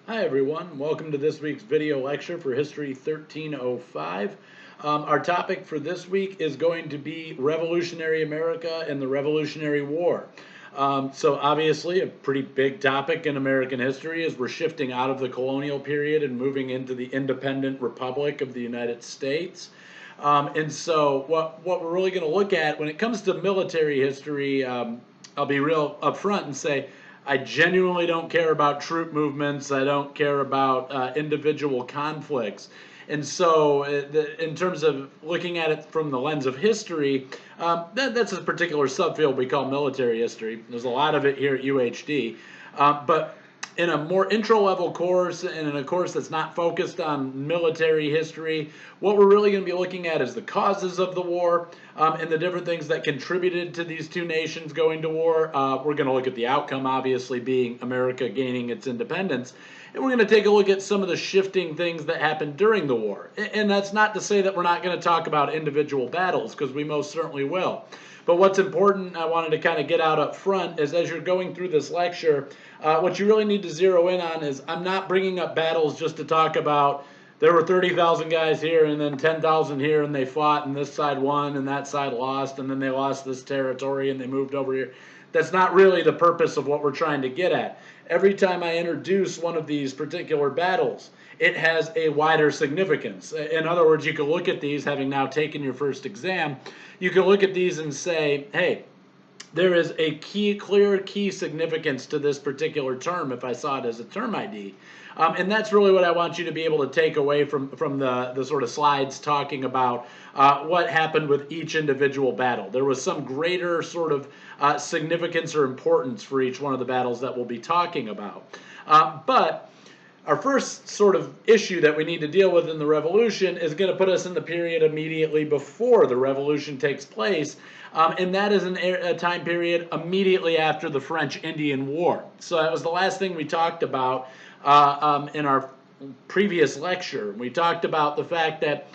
Hi everyone, welcome to this week's video lecture for History 1305. Our topic for this week is going to be Revolutionary America and the Revolutionary War. So obviously a pretty big topic in American history as we're shifting out of the colonial period and moving into the independent republic of the United States. And so what we're really going to look at when it comes to military history, I'll be real upfront and say I genuinely don't care about troop movements. I don't care about individual conflicts. And so, in terms of looking at it from the lens of history, that's a particular subfield we call military history. There's a lot of it here at UHD. But in a more intro-level course and in a course that's not focused on military history, what we're really going to be looking at is the causes of the war and the different things that contributed to these two nations going to war. We're going to look at the outcome, obviously, being America gaining its independence. And we're going to take a look at some of the shifting things that happened during the war. And that's not to say that we're not going to talk about individual battles, because we most certainly will. But what's important, I wanted to kind of get out up front, is as you're going through this lecture, what you really need to zero in on is I'm not bringing up battles just to talk about there were 30,000 guys here and then 10,000 here and they fought and this side won and that side lost and then they lost this territory and they moved over here. That's not really the purpose of what we're trying to get at. Every time I introduce one of these particular battles, it has a wider significance. In other words, you can look at these, having now taken your first exam, you can look at these and say, hey, there is a clear key significance to this particular term if I saw it as a term ID. And that's really what I want you to be able to take away from the sort of slides talking about what happened with each individual battle. There was some greater sort of significance or importance for each one of the battles that we'll be talking about. But our first sort of issue that we need to deal with in the revolution is going to put us in the period immediately before the revolution takes place, and that is a time period immediately after the French Indian War. So that was the last thing we talked about in our previous lecture. We talked about the fact that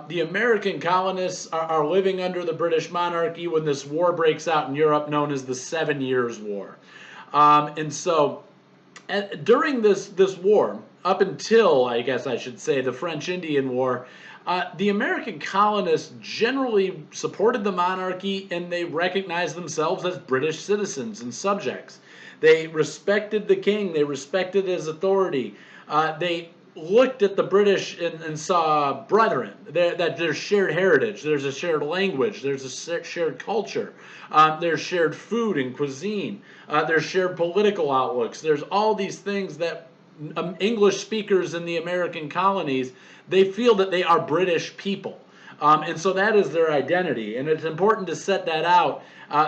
the American colonists are living under the British monarchy when this war breaks out in Europe known as the 7 Years' War. And so during this war, up until, I guess I should say, the French Indian War, the American colonists generally supported the monarchy and they recognized themselves as British citizens and subjects. They respected the king, they respected his authority. They looked at the British and saw brethren, that there's shared heritage, there's a shared language, there's a shared culture, there's shared food and cuisine, there's shared political outlooks, there's all these things that English speakers in the American colonies, they feel that they are British people. And so that is their identity. And it's important to set that out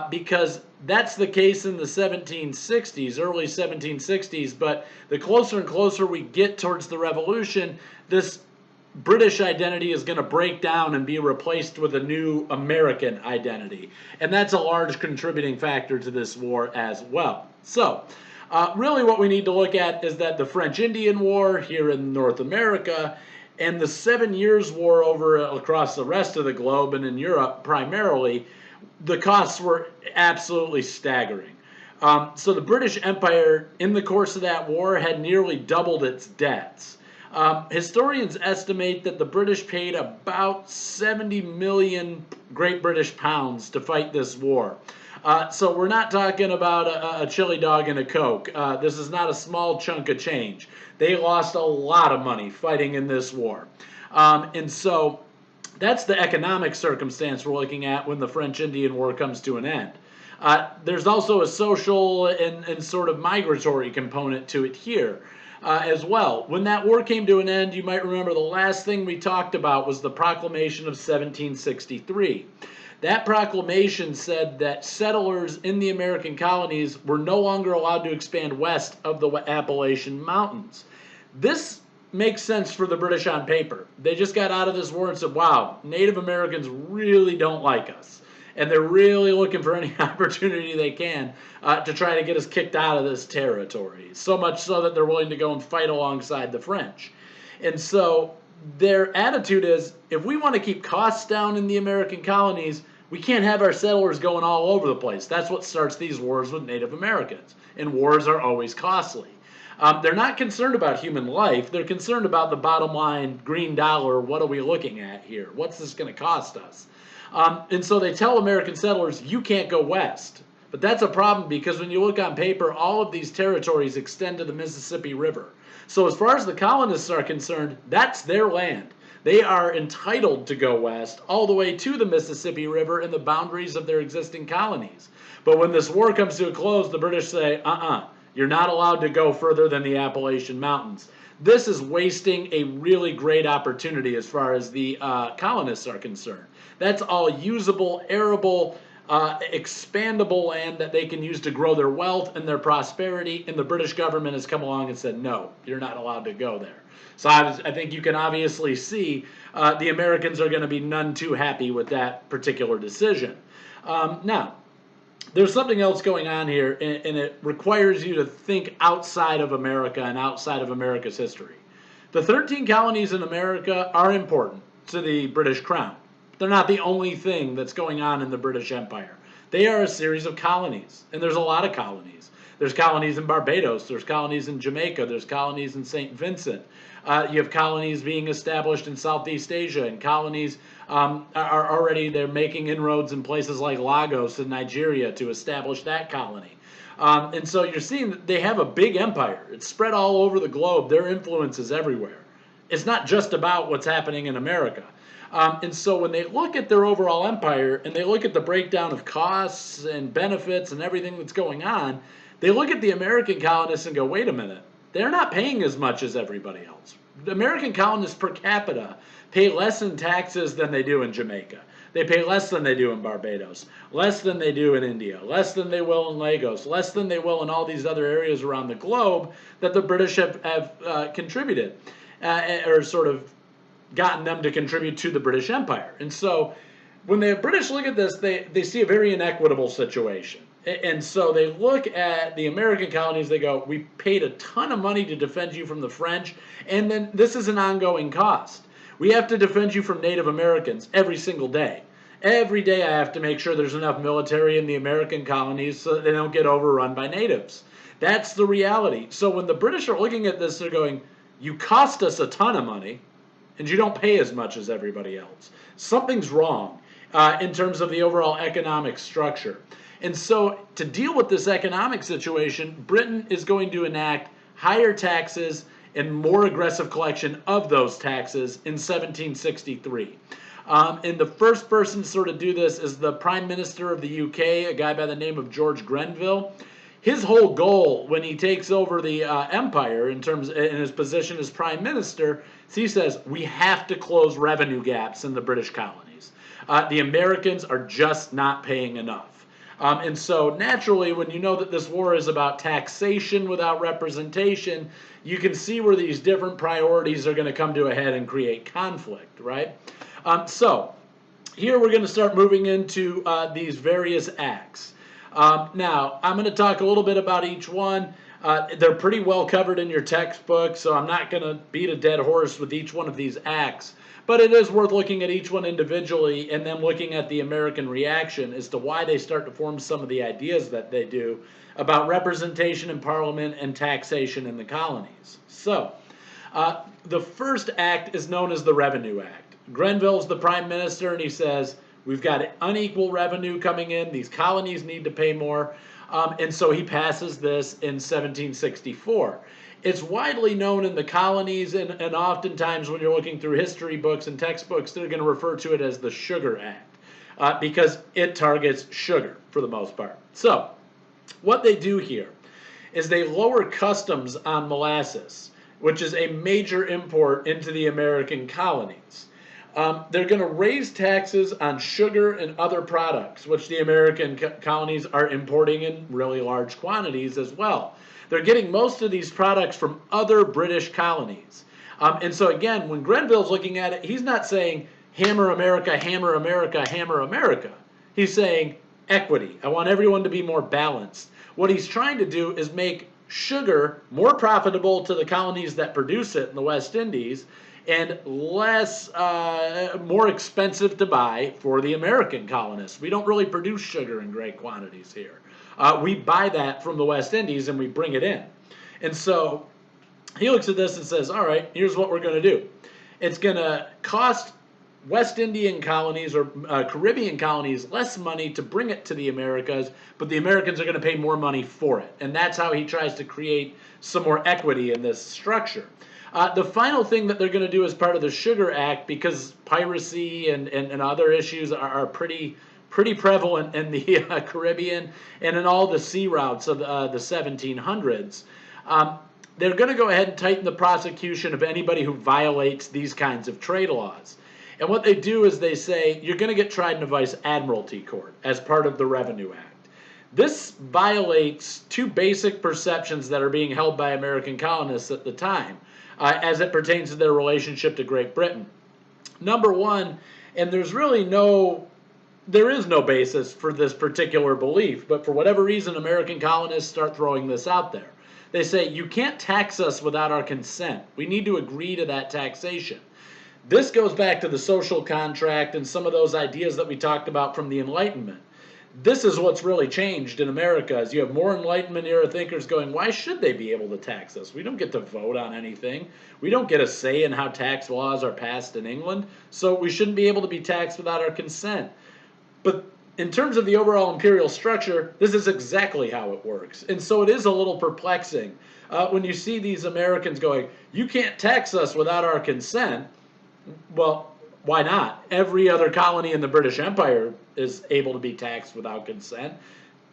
because that's the case in the 1760s, early 1760s. But the closer and closer we get towards the revolution, this British identity is going to break down and be replaced with a new American identity. And that's a large contributing factor to this war as well. So really what we need to look at is that the French Indian War here in North America and the 7 Years' War across the rest of the globe and in Europe primarily, the costs were absolutely staggering. So the British Empire, in the course of that war, had nearly doubled its debts. Historians estimate that the British paid about 70 million Great British pounds to fight this war. So we're not talking about a chili dog and a Coke. This is not a small chunk of change. They lost a lot of money fighting in this war. And so that's the economic circumstance we're looking at when the French Indian War comes to an end. There's also a social and sort of migratory component to it here as well. When that war came to an end, you might remember the last thing we talked about was the Proclamation of 1763. That proclamation said that settlers in the American colonies were no longer allowed to expand west of the Appalachian Mountains. This makes sense for the British on paper. They just got out of this war and said, wow, Native Americans really don't like us. And they're really looking for any opportunity they can to try to get us kicked out of this territory. So much so that they're willing to go and fight alongside the French. And so their attitude is, if we want to keep costs down in the American colonies, we can't have our settlers going all over the place. That's what starts these wars with Native Americans. And wars are always costly. They're not concerned about human life. They're concerned about the bottom line green dollar. What are we looking at here? What's this going to cost us? And so they tell American settlers, you can't go west. But that's a problem because when you look on paper, all of these territories extend to the Mississippi River. So as far as the colonists are concerned, that's their land. They are entitled to go west all the way to the Mississippi River and the boundaries of their existing colonies. But when this war comes to a close, the British say, you're not allowed to go further than the Appalachian Mountains. This is wasting a really great opportunity as far as the colonists are concerned. That's all usable, arable, expandable land that they can use to grow their wealth and their prosperity, and the British government has come along and said, no, you're not allowed to go there. So I think you can obviously see the Americans are going to be none too happy with that particular decision. Now, there's something else going on here, and it requires you to think outside of America and outside of America's history. The 13 colonies in America are important to the British Crown. They're not the only thing that's going on in the British Empire. They are a series of colonies, and there's a lot of colonies. There's colonies in Barbados, there's colonies in Jamaica, there's colonies in St. Vincent. You have colonies being established in Southeast Asia, and colonies are already, they're making inroads in places like Lagos in Nigeria to establish that colony. And so you're seeing that they have a big empire. It's spread all over the globe. Their influence is everywhere. It's not just about what's happening in America. And so when they look at their overall empire and they look at the breakdown of costs and benefits and everything that's going on, they look at the American colonists and go, wait a minute, they're not paying as much as everybody else. The American colonists per capita pay less in taxes than they do in Jamaica. They pay less than they do in Barbados, less than they do in India, less than they will in Lagos, less than they will in all these other areas around the globe that the British have contributed or sort of gotten them to contribute to the British Empire. And so when the British look at this, they see a very inequitable situation. And so they look at the American colonies, they go, we paid a ton of money to defend you from the French, and then this is an ongoing cost. We have to defend you from Native Americans every single day. Every day I have to make sure there's enough military in the American colonies so that they don't get overrun by natives. That's the reality. So when the British are looking at this, they're going, you cost us a ton of money, and you don't pay as much as everybody else. Something's wrong in terms of the overall economic structure. And so to deal with this economic situation, Britain is going to enact higher taxes and more aggressive collection of those taxes in 1763. And the first person to sort of do this is the Prime Minister of the UK, a guy by the name of George Grenville. His whole goal when he takes over the empire in his position as Prime Minister, he says we have to close revenue gaps in the British colonies. The Americans are just not paying enough. And so naturally, when you know that this war is about taxation without representation, you can see where these different priorities are going to come to a head and create conflict, right? So here we're going to start moving into these various acts. Now, I'm going to talk a little bit about each one. They're pretty well covered in your textbook, so I'm not going to beat a dead horse with each one of these acts. But it is worth looking at each one individually and then looking at the American reaction as to why they start to form some of the ideas that they do about representation in Parliament and taxation in the colonies. So, the first act is known as the Revenue Act. Grenville's the Prime Minister, and he says, we've got unequal revenue coming in. These colonies need to pay more. And so he passes this in 1764. It's widely known in the colonies, and oftentimes when you're looking through history books and textbooks, they're going to refer to it as the Sugar Act because it targets sugar for the most part. So what they do here is they lower customs on molasses, which is a major import into the American colonies. They're going to raise taxes on sugar and other products, which the American colonies are importing in really large quantities as well. They're getting most of these products from other British colonies. And so again, when Grenville's looking at it, he's not saying, hammer America, hammer America, hammer America. He's saying equity. I want everyone to be more balanced. What he's trying to do is make sugar more profitable to the colonies that produce it in the West Indies and more expensive to buy for the American colonists. We don't really produce sugar in great quantities here. We buy that from the West Indies and we bring it in. And so he looks at this and says, all right, here's what we're going to do. It's going to cost West Indian colonies or Caribbean colonies less money to bring it to the Americas, but the Americans are going to pay more money for it. And that's how he tries to create some more equity in this structure. The final thing that they're going to do as part of the Sugar Act, because piracy and other issues are pretty prevalent in the Caribbean and in all the sea routes of the 1700s, they're going to go ahead and tighten the prosecution of anybody who violates these kinds of trade laws. And what they do is they say, you're going to get tried in a Vice Admiralty Court as part of the Revenue Act. This violates two basic perceptions that are being held by American colonists at the time as it pertains to their relationship to Great Britain. Number one, and there is no basis for this particular belief, but for whatever reason, American colonists start throwing this out there. They say, you can't tax us without our consent. We need to agree to that taxation. This goes back to the social contract and some of those ideas that we talked about from the Enlightenment. This is what's really changed in America, is you have more Enlightenment era thinkers going, why should they be able to tax us? We don't get to vote on anything. We don't get a say in how tax laws are passed in England, so we shouldn't be able to be taxed without our consent. But in terms of the overall imperial structure, this is exactly how it works. And so it is a little perplexing when you see these Americans going, you can't tax us without our consent. Well, why not? Every other colony in the British Empire is able to be taxed without consent.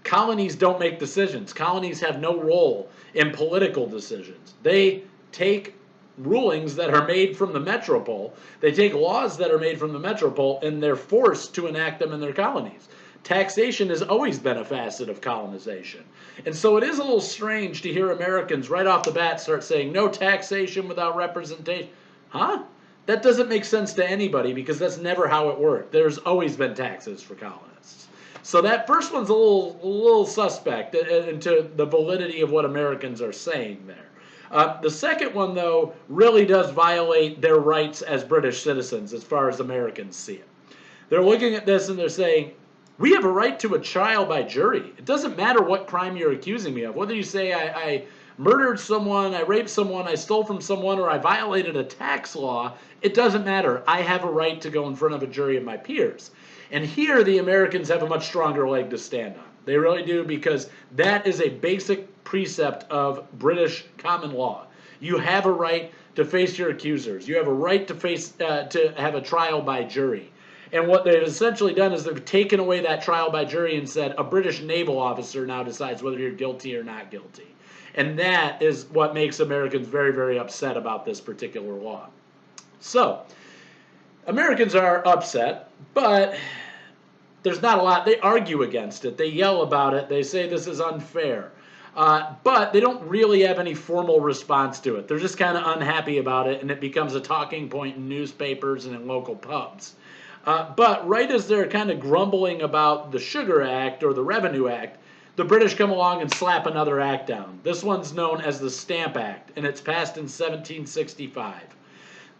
Colonies don't make decisions. Colonies have no role in political decisions. They take rulings that are made from the metropole. They take laws that are made from the metropole, and they're forced to enact them in their colonies. Taxation has always been a facet of colonization. And so it is a little strange to hear Americans right off the bat start saying, no taxation without representation. Huh? That doesn't make sense to anybody, because that's never how it worked. There's always been taxes for colonists. So that first one's a little suspect into the validity of what Americans are saying there. The second one, though, really does violate their rights as British citizens as far as Americans see it. They're looking at this and they're saying, we have a right to a trial by jury. It doesn't matter what crime you're accusing me of. Whether you say I murdered someone, I raped someone, I stole from someone, or I violated a tax law, it doesn't matter. I have a right to go in front of a jury of my peers. And here the Americans have a much stronger leg to stand on. They really do, because that is a basic precept of British common law. You have a right to face your accusers. You have a right to have a trial by jury. And what they've essentially done is they've taken away that trial by jury and said a British naval officer now decides whether you're guilty or not guilty. And that is what makes Americans very, very upset about this particular law. So, Americans are upset, but there's not a lot. They argue against it. They yell about it. They say this is unfair. But they don't really have any formal response to it. They're just kind of unhappy about it, and it becomes a talking point in newspapers and in local pubs. But right as they're kind of grumbling about the Sugar Act or the Revenue Act, the British come along and slap another act down. This one's known as the Stamp Act, and it's passed in 1765.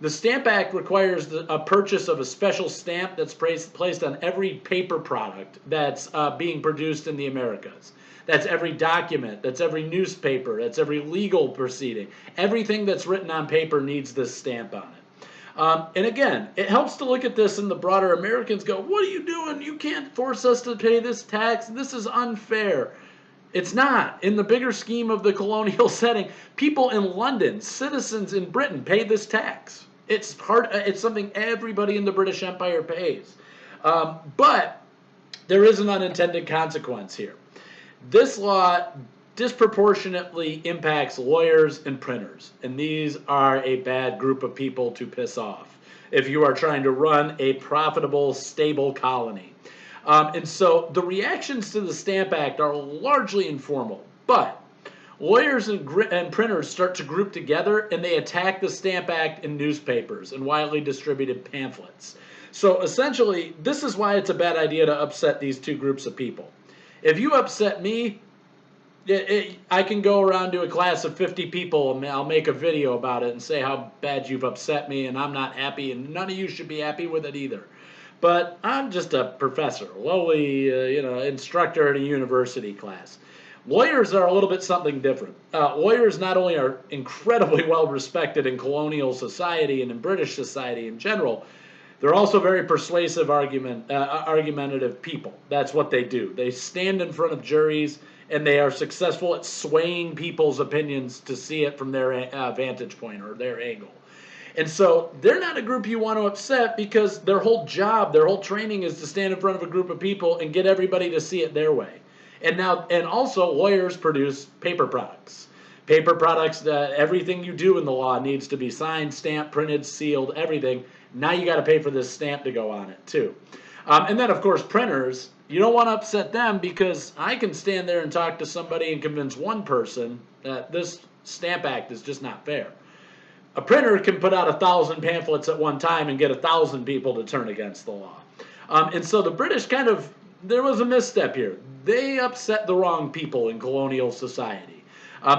The Stamp Act requires a purchase of a special stamp that's placed on every paper product that's being produced in the Americas. That's every document, that's every newspaper, that's every legal proceeding. Everything that's written on paper needs this stamp on it. And again, it helps to look at this and the broader Americans go, what are you doing? You can't force us to pay this tax. This is unfair. It's not. In the bigger scheme of the colonial setting, people in London, citizens in Britain, pay this tax. It's something everybody in the British Empire pays. But there is an unintended consequence here. This law disproportionately impacts lawyers and printers, and these are a bad group of people to piss off if you are trying to run a profitable, stable colony. And so the reactions to the Stamp Act are largely informal, but lawyers and printers start to group together, and they attack the Stamp Act in newspapers and widely distributed pamphlets. So essentially, this is why it's a bad idea to upset these two groups of people. If you upset me, I can go around to a class of 50 people and I'll make a video about it and say how bad you've upset me and I'm not happy, and none of you should be happy with it either. But I'm just a professor, lowly instructor at a university class. Lawyers are a little bit something different. Lawyers not only are incredibly well respected in colonial society and in British society in general, they're also very persuasive argumentative people. That's what they do. They stand in front of juries and they are successful at swaying people's opinions to see it from their vantage point or their angle. And so they're not a group you want to upset because their whole job, their whole training is to stand in front of a group of people and get everybody to see it their way. And also lawyers produce paper products. Paper products, everything you do in the law needs to be signed, stamped, printed, sealed, everything. Now you got to pay for this stamp to go on it too. And then of course printers, you don't want to upset them because I can stand there and talk to somebody and convince one person that this Stamp Act is just not fair. A printer can put out 1,000 pamphlets at one time and get 1,000 people to turn against the law. And so the British there was a misstep here. They upset the wrong people in colonial society.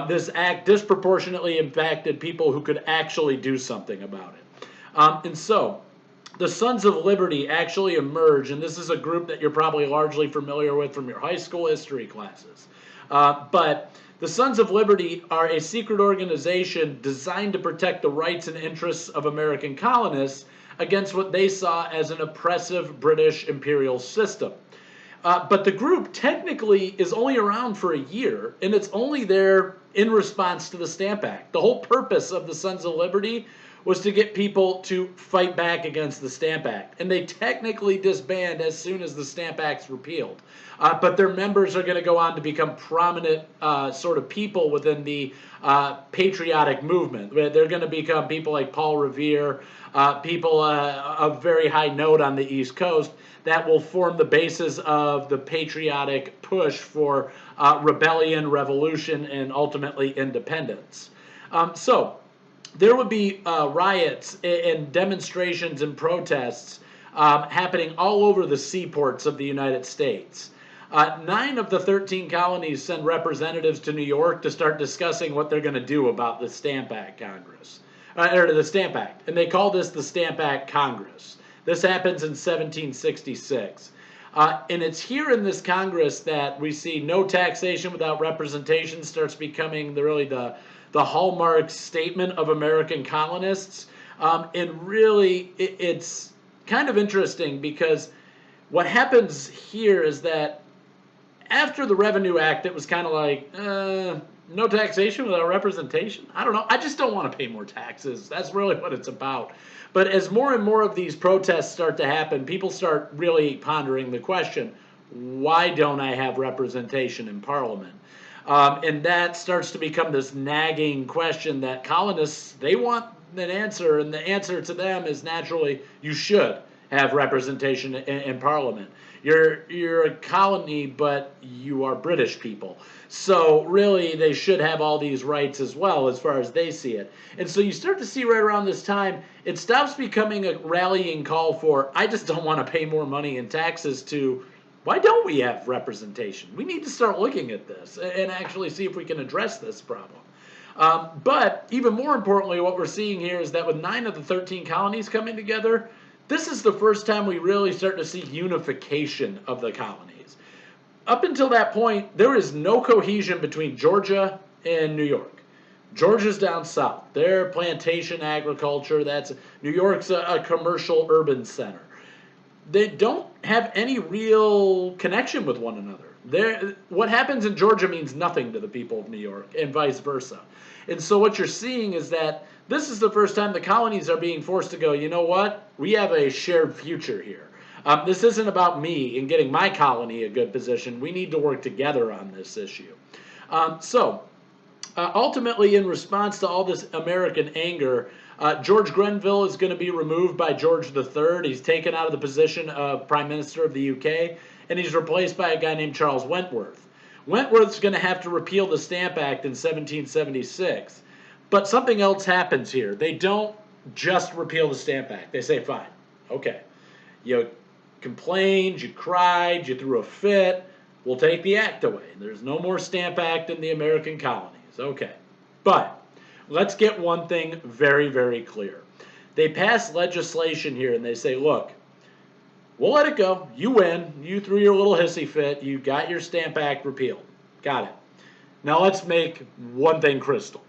This act disproportionately impacted people who could actually do something about it. And so the Sons of Liberty actually emerge, and this is a group that you're probably largely familiar with from your high school history classes. But the Sons of Liberty are a secret organization designed to protect the rights and interests of American colonists against what they saw as an oppressive British imperial system. But the group technically is only around for a year, and it's only there in response to the Stamp Act. The whole purpose of the Sons of Liberty was to get people to fight back against the Stamp Act. And they technically disband as soon as the Stamp Act's repealed. But their members are going to go on to become prominent sort of people within the patriotic movement. They're going to become people like Paul Revere, people of very high note on the East Coast that will form the basis of the patriotic push for rebellion, revolution, and ultimately independence. So there would be riots and demonstrations and protests happening all over the seaports of the United States. 9 of the 13 colonies send representatives to New York to start discussing what they're going to do about the Stamp Act Congress, or the Stamp Act, and they call this the Stamp Act Congress. This happens in 1766. And it's here in this Congress that we see no taxation without representation starts becoming the hallmark statement of American colonists. And really, it's kind of interesting because what happens here is that after the Revenue Act, it was kind of like, no taxation without representation? I don't know. I just don't want to pay more taxes. That's really what it's about. But as more and more of these protests start to happen, people start really pondering the question, why don't I have representation in Parliament? And that starts to become this nagging question that colonists, they want an answer, and the answer to them is naturally, you should have representation in Parliament. You're a colony, but you are British people. So really, they should have all these rights as well, as far as they see it. And so you start to see right around this time, it stops becoming a rallying call for, I just don't want to pay more money in taxes, to, why don't we have representation? We need to start looking at this and actually see if we can address this problem. But even more importantly, what we're seeing here is that with 9 of the 13 colonies coming together, this is the first time we really start to see unification of the colonies. Up until that point, there is no cohesion between Georgia and New York. Georgia's down south. They're plantation agriculture. New York's a commercial urban center. They don't have any real connection with one another. What happens in Georgia means nothing to the people of New York, and vice versa. And so what you're seeing is that this is the first time the colonies are being forced to go, you know what? We have a shared future here. This isn't about me and getting my colony a good position. We need to work together on this issue. Ultimately, in response to all this American anger, George Grenville is going to be removed by George III. He's taken out of the position of Prime Minister of the UK, and he's replaced by a guy named Charles Wentworth. Wentworth's going to have to repeal the Stamp Act in 1776. But something else happens here. They don't just repeal the Stamp Act. They say, fine, okay. You complained, you cried, you threw a fit. We'll take the act away. There's no more Stamp Act in the American colonies. Okay. But let's get one thing very, very clear. They pass legislation here and they say, look, we'll let it go. You win. You threw your little hissy fit. You got your Stamp Act repealed. Got it. Now let's make one thing crystal.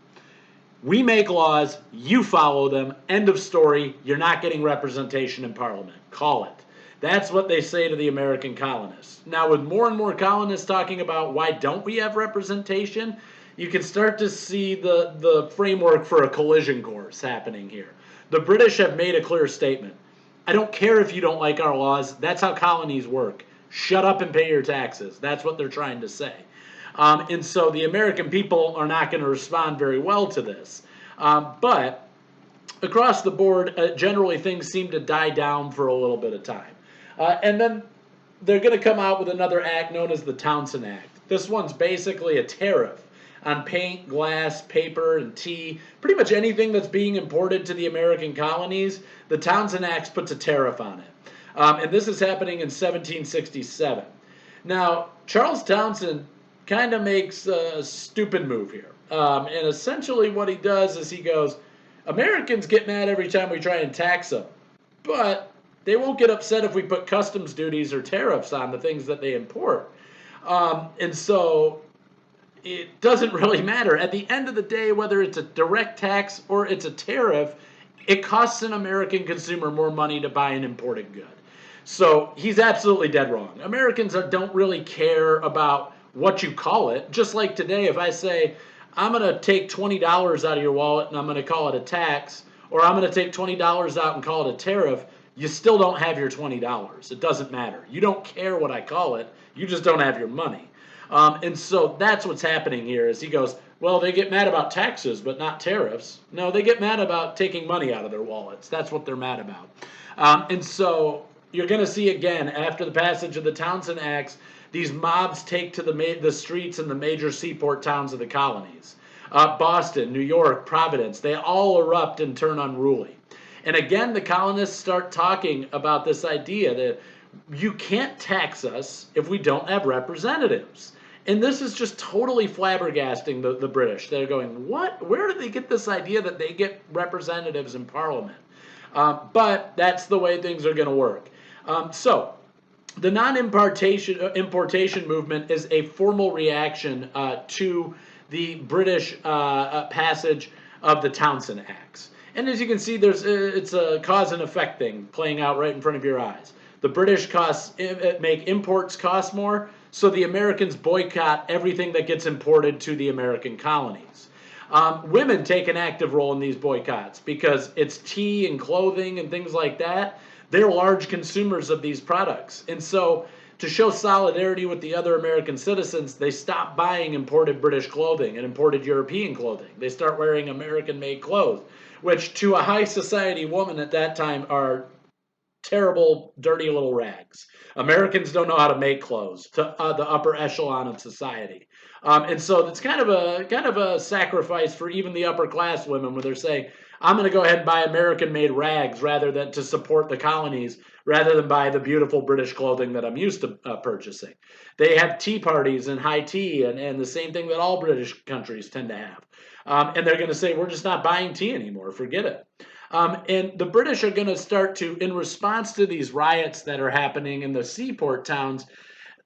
We make laws, you follow them, end of story. You're not getting representation in Parliament. Call it. That's what they say to the American colonists. Now, with more and more colonists talking about why don't we have representation, you can start to see the framework for a collision course happening here. The British have made a clear statement. I don't care if you don't like our laws. That's how colonies work. Shut up and pay your taxes. That's what they're trying to say. And so the American people are not going to respond very well to this. But across the board, generally things seem to die down for a little bit of time. And then they're going to come out with another act known as the Townshend Act. This one's basically a tariff on paint, glass, paper, and tea. Pretty much anything that's being imported to the American colonies, the Townshend Act puts a tariff on it. And this is happening in 1767. Now, Charles Townshend kind of makes a stupid move here. And essentially what he does is he goes, Americans get mad every time we try and tax them, but they won't get upset if we put customs duties or tariffs on the things that they import. And so it doesn't really matter. At the end of the day, whether it's a direct tax or it's a tariff, it costs an American consumer more money to buy an imported good. So he's absolutely dead wrong. Americans don't really care about what you call it. Just like today, if I say, I'm going to take $20 out of your wallet and I'm going to call it a tax, or I'm going to take $20 out and call it a tariff, you still don't have your $20. It doesn't matter. You don't care what I call it. You just don't have your money. And so that's what's happening here is he goes, well, they get mad about taxes, but not tariffs. No, they get mad about taking money out of their wallets. That's what they're mad about. And so you're going to see again, after the passage of the Townshend Acts, these mobs take to the streets in the major seaport towns of the colonies. Boston, New York, Providence, they all erupt and turn unruly. And again, the colonists start talking about this idea that you can't tax us if we don't have representatives. And this is just totally flabbergasting the British. They're going, what? Where did they get this idea that they get representatives in Parliament? But that's the way things are going to work. So the non-importation movement is a formal reaction to the British passage of the Townshend Acts. And as you can see, it's a cause and effect thing playing out right in front of your eyes. The British make imports cost more, so the Americans boycott everything that gets imported to the American colonies. Women take an active role in these boycotts because it's tea and clothing and things like that. They're large consumers of these products. And so to show solidarity with the other American citizens, they stop buying imported British clothing and imported European clothing. They start wearing American-made clothes, which to a high society woman at that time are terrible, dirty little rags. Americans don't know how to make clothes to the upper echelon of society. And so it's kind of a sacrifice for even the upper class women where they're saying, I'm going to go ahead and buy American-made rags rather than to support the colonies, rather than buy the beautiful British clothing that I'm used to purchasing. They have tea parties and high tea and the same thing that all British countries tend to have. And they're going to say, we're just not buying tea anymore. Forget it. And the British are going to start to, in response to these riots that are happening in the seaport towns,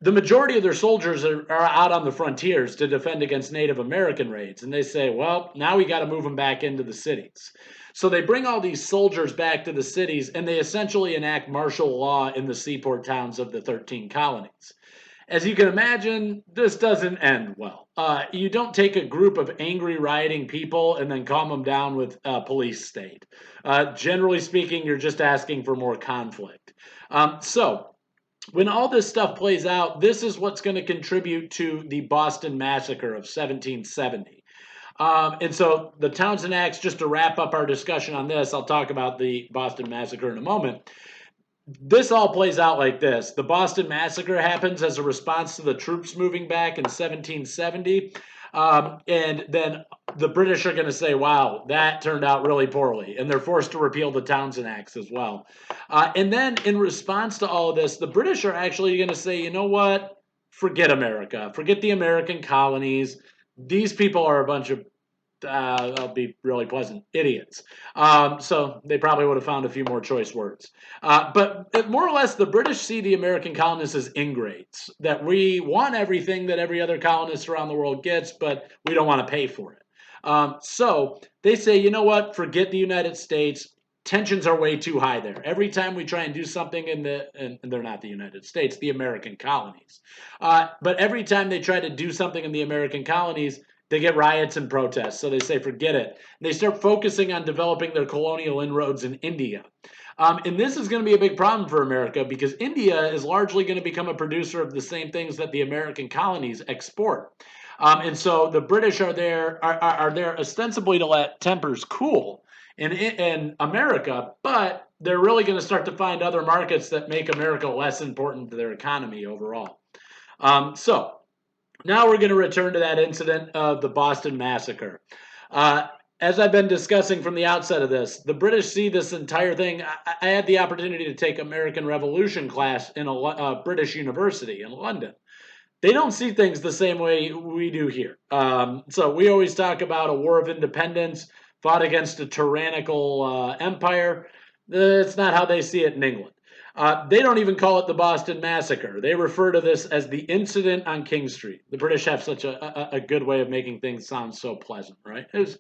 the majority of their soldiers are out on the frontiers to defend against Native American raids. And they say, well, now we got to move them back into the cities. So they bring all these soldiers back to the cities and they essentially enact martial law in the seaport towns of the 13 colonies. As you can imagine, this doesn't end well. You don't take a group of angry rioting people and then calm them down with a police state. Generally speaking, you're just asking for more conflict. So when all this stuff plays out, this is what's going to contribute to the Boston Massacre of 1770. And so the Townshend Acts, just to wrap up our discussion on this, I'll talk about the Boston Massacre in a moment. This all plays out like this. The Boston Massacre happens as a response to the troops moving back in 1770. And then the British are going to say, wow, that turned out really poorly. And they're forced to repeal the Townshend Acts as well. And then in response to all of this, the British are actually going to say, you know what? Forget America. Forget the American colonies. These people are a bunch of I'll be really pleasant, idiots. So they probably would have found a few more choice words. But more or less, the British see the American colonists as ingrates, that we want everything that every other colonist around the world gets, but we don't want to pay for it. So they say, you know what, forget the United States. Tensions are way too high there. Every time we try and do something and they're not the United States, the American colonies. But every time they try to do something in the American colonies, they get riots and protests. So they say, forget it. And they start focusing on developing their colonial inroads in India. And this is going to be a big problem for America because India is largely going to become a producer of the same things that the American colonies export. And so the British are there ostensibly to let tempers cool in America, but they're really going to start to find other markets that make America less important to their economy overall. So now we're going to return to that incident of the Boston Massacre. As I've been discussing from the outset of this, the British see this entire thing. I had the opportunity to take American Revolution class in a British university in London. They don't see things the same way we do here. So we always talk about a war of independence fought against a tyrannical empire. That's not how they see it in England. They don't even call it the Boston Massacre. They refer to this as the incident on King Street. The British have such a good way of making things sound so pleasant, right? It's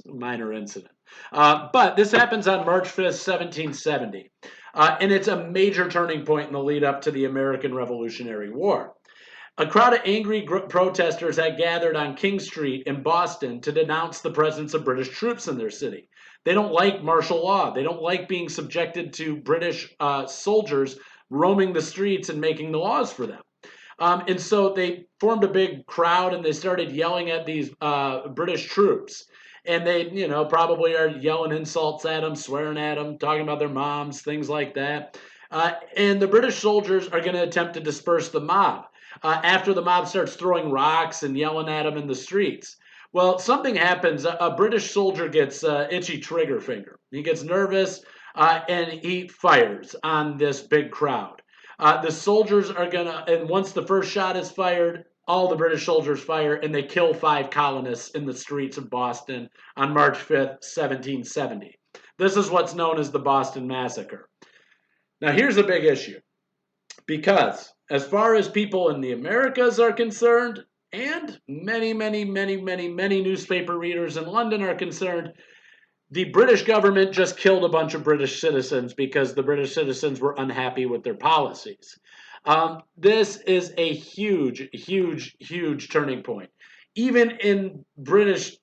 a minor incident. But this happens on March 5th, 1770. And it's a major turning point in the lead up to the American Revolutionary War. A crowd of angry protesters had gathered on King Street in Boston to denounce the presence of British troops in their city. They don't like martial law. They don't like being subjected to British soldiers roaming the streets and making the laws for them. And so they formed a big crowd and they started yelling at these British troops. And they, probably are yelling insults at them, swearing at them, talking about their moms, things like that. And the British soldiers are going to attempt to disperse the mob after the mob starts throwing rocks and yelling at them in the streets. Well, something happens. A British soldier gets itchy trigger finger. He gets nervous and he fires on this big crowd. The soldiers are going to, and once the first shot is fired, all the British soldiers fire and they kill 5 colonists in the streets of Boston on March 5th, 1770. This is what's known as the Boston Massacre. Now, here's a big issue because as far as people in the Americas are concerned, and many newspaper readers in London are concerned, the British government just killed a bunch of British citizens because the British citizens were unhappy with their policies. This is a huge turning point. Even in British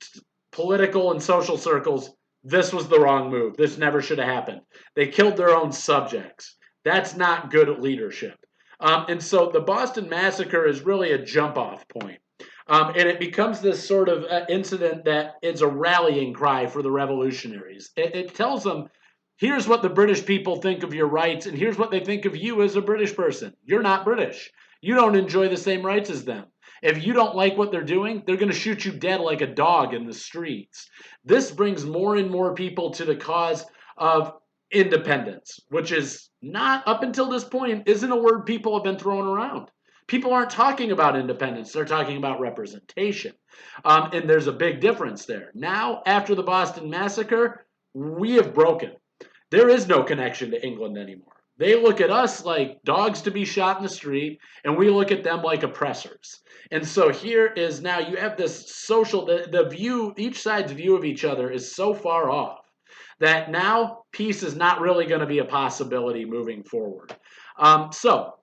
political and social circles, this was the wrong move. This never should have happened. They killed their own subjects. That's not good leadership. And so the Boston Massacre is really a jump-off point. And it becomes this sort of incident that is a rallying cry for the revolutionaries. It tells them, here's what the British people think of your rights, and here's what they think of you as a British person. You're not British. You don't enjoy the same rights as them. If you don't like what they're doing, they're going to shoot you dead like a dog in the streets. This brings more and more people to the cause of independence, which is not, up until this point, isn't a word people have been throwing around. People aren't talking about independence. They're talking about representation. And there's a big difference there. Now, after the Boston Massacre, we have broken. There is no connection to England anymore. They look at us like dogs to be shot in the street, and we look at them like oppressors. And so here is now you have this social, the view, each side's view of each other is so far off that now peace is not really going to be a possibility moving forward. So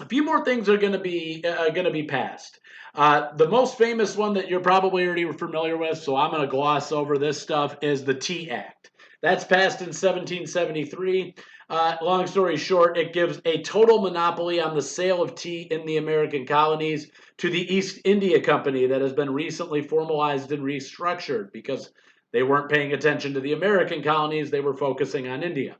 a few more things are going to be passed. The most famous one that you're probably already familiar with, so I'm going to gloss over this stuff, is the Tea Act. That's passed in 1773. Long story short, it gives a total monopoly on the sale of tea in the American colonies to the East India Company that has been recently formalized and restructured because they weren't paying attention to the American colonies. They were focusing on India.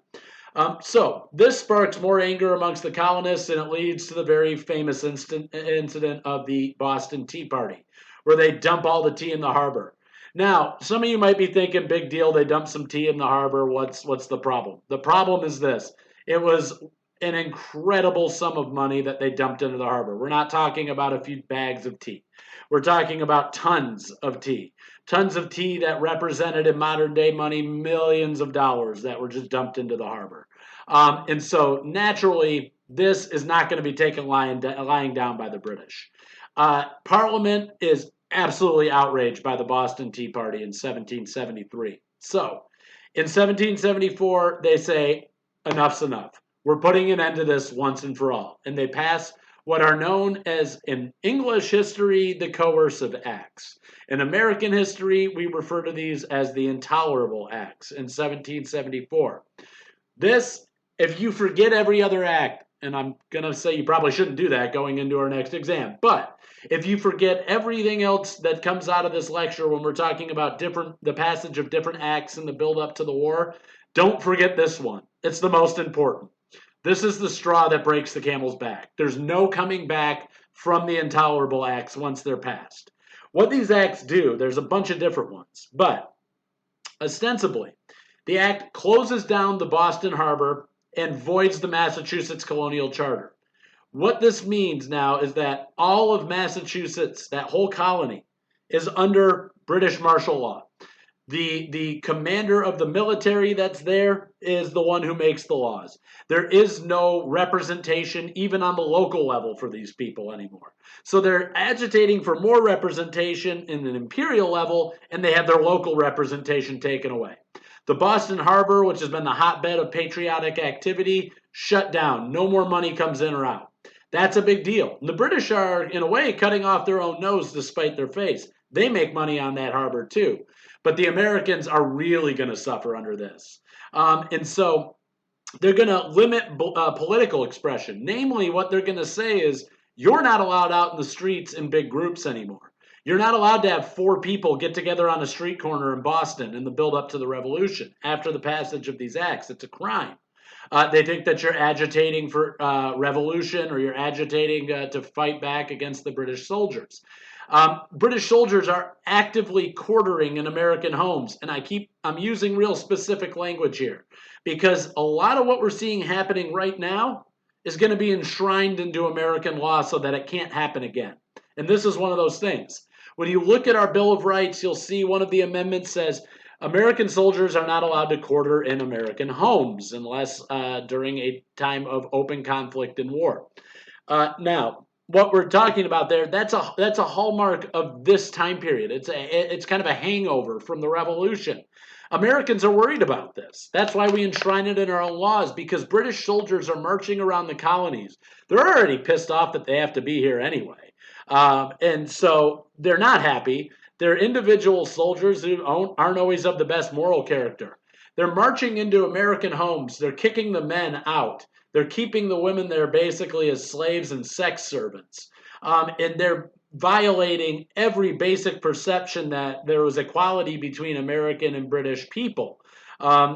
So this sparks more anger amongst the colonists, and it leads to the very famous incident of the Boston Tea Party, where they dump all the tea in the harbor. Now, some of you might be thinking, big deal, they dumped some tea in the harbor. What's the problem? The problem is this. It was an incredible sum of money that they dumped into the harbor. We're not talking about a few bags of tea. We're talking about tons of tea. Tons of tea that represented in modern day money millions of dollars that were just dumped into the harbor. And so naturally, this is not going to be taken lying down by the British. Parliament is absolutely outraged by the Boston Tea Party in 1773. So in 1774, they say, enough's enough. We're putting an end to this once and for all. And they pass what are known as, in English history, the coercive acts. In American history, we refer to these as the intolerable acts in 1774. This, if you forget every other act, and I'm going to say you probably shouldn't do that going into our next exam, but if you forget everything else that comes out of this lecture when we're talking about the passage of different acts and the build up to the war, don't forget this one. It's the most important. This is the straw that breaks the camel's back. There's no coming back from the intolerable acts once they're passed. What these acts do, there's a bunch of different ones, but ostensibly, the act closes down the Boston Harbor and voids the Massachusetts Colonial Charter. What this means now is that all of Massachusetts, that whole colony, is under British martial law. The commander of the military that's there is the one who makes the laws. There is no representation even on the local level for these people anymore. So they're agitating for more representation in an imperial level, and they have their local representation taken away. The Boston Harbor, which has been the hotbed of patriotic activity, shut down. No more money comes in or out. That's a big deal. And the British are, in a way, cutting off their own nose to spite their face. They make money on that harbor too. But the Americans are really going to suffer under this. And so they're going to limit political expression. Namely, what they're going to say is, you're not allowed out in the streets in big groups anymore. You're not allowed to have 4 people get together on a street corner in Boston in the build up to the revolution after the passage of these acts. It's a crime. They think that you're agitating for revolution, or you're agitating to fight back against the British soldiers. British soldiers are actively quartering in American homes, and I'm using real specific language here because a lot of what we're seeing happening right now is going to be enshrined into American law so that it can't happen again. And this is one of those things. When you look at our Bill of Rights, you'll see one of the amendments says American soldiers are not allowed to quarter in American homes unless during a time of open conflict and war. Now, what we're talking about there, that's a hallmark of this time period. It's kind of a hangover from the revolution. Americans are worried about this. That's why we enshrine it in our own laws, because British soldiers are marching around the colonies. They're already pissed off that they have to be here anyway. And so they're not happy. They're individual soldiers who aren't always of the best moral character. They're marching into American homes. They're kicking the men out. They're keeping the women there basically as slaves and sex servants. And they're violating every basic perception that there was equality between American and British people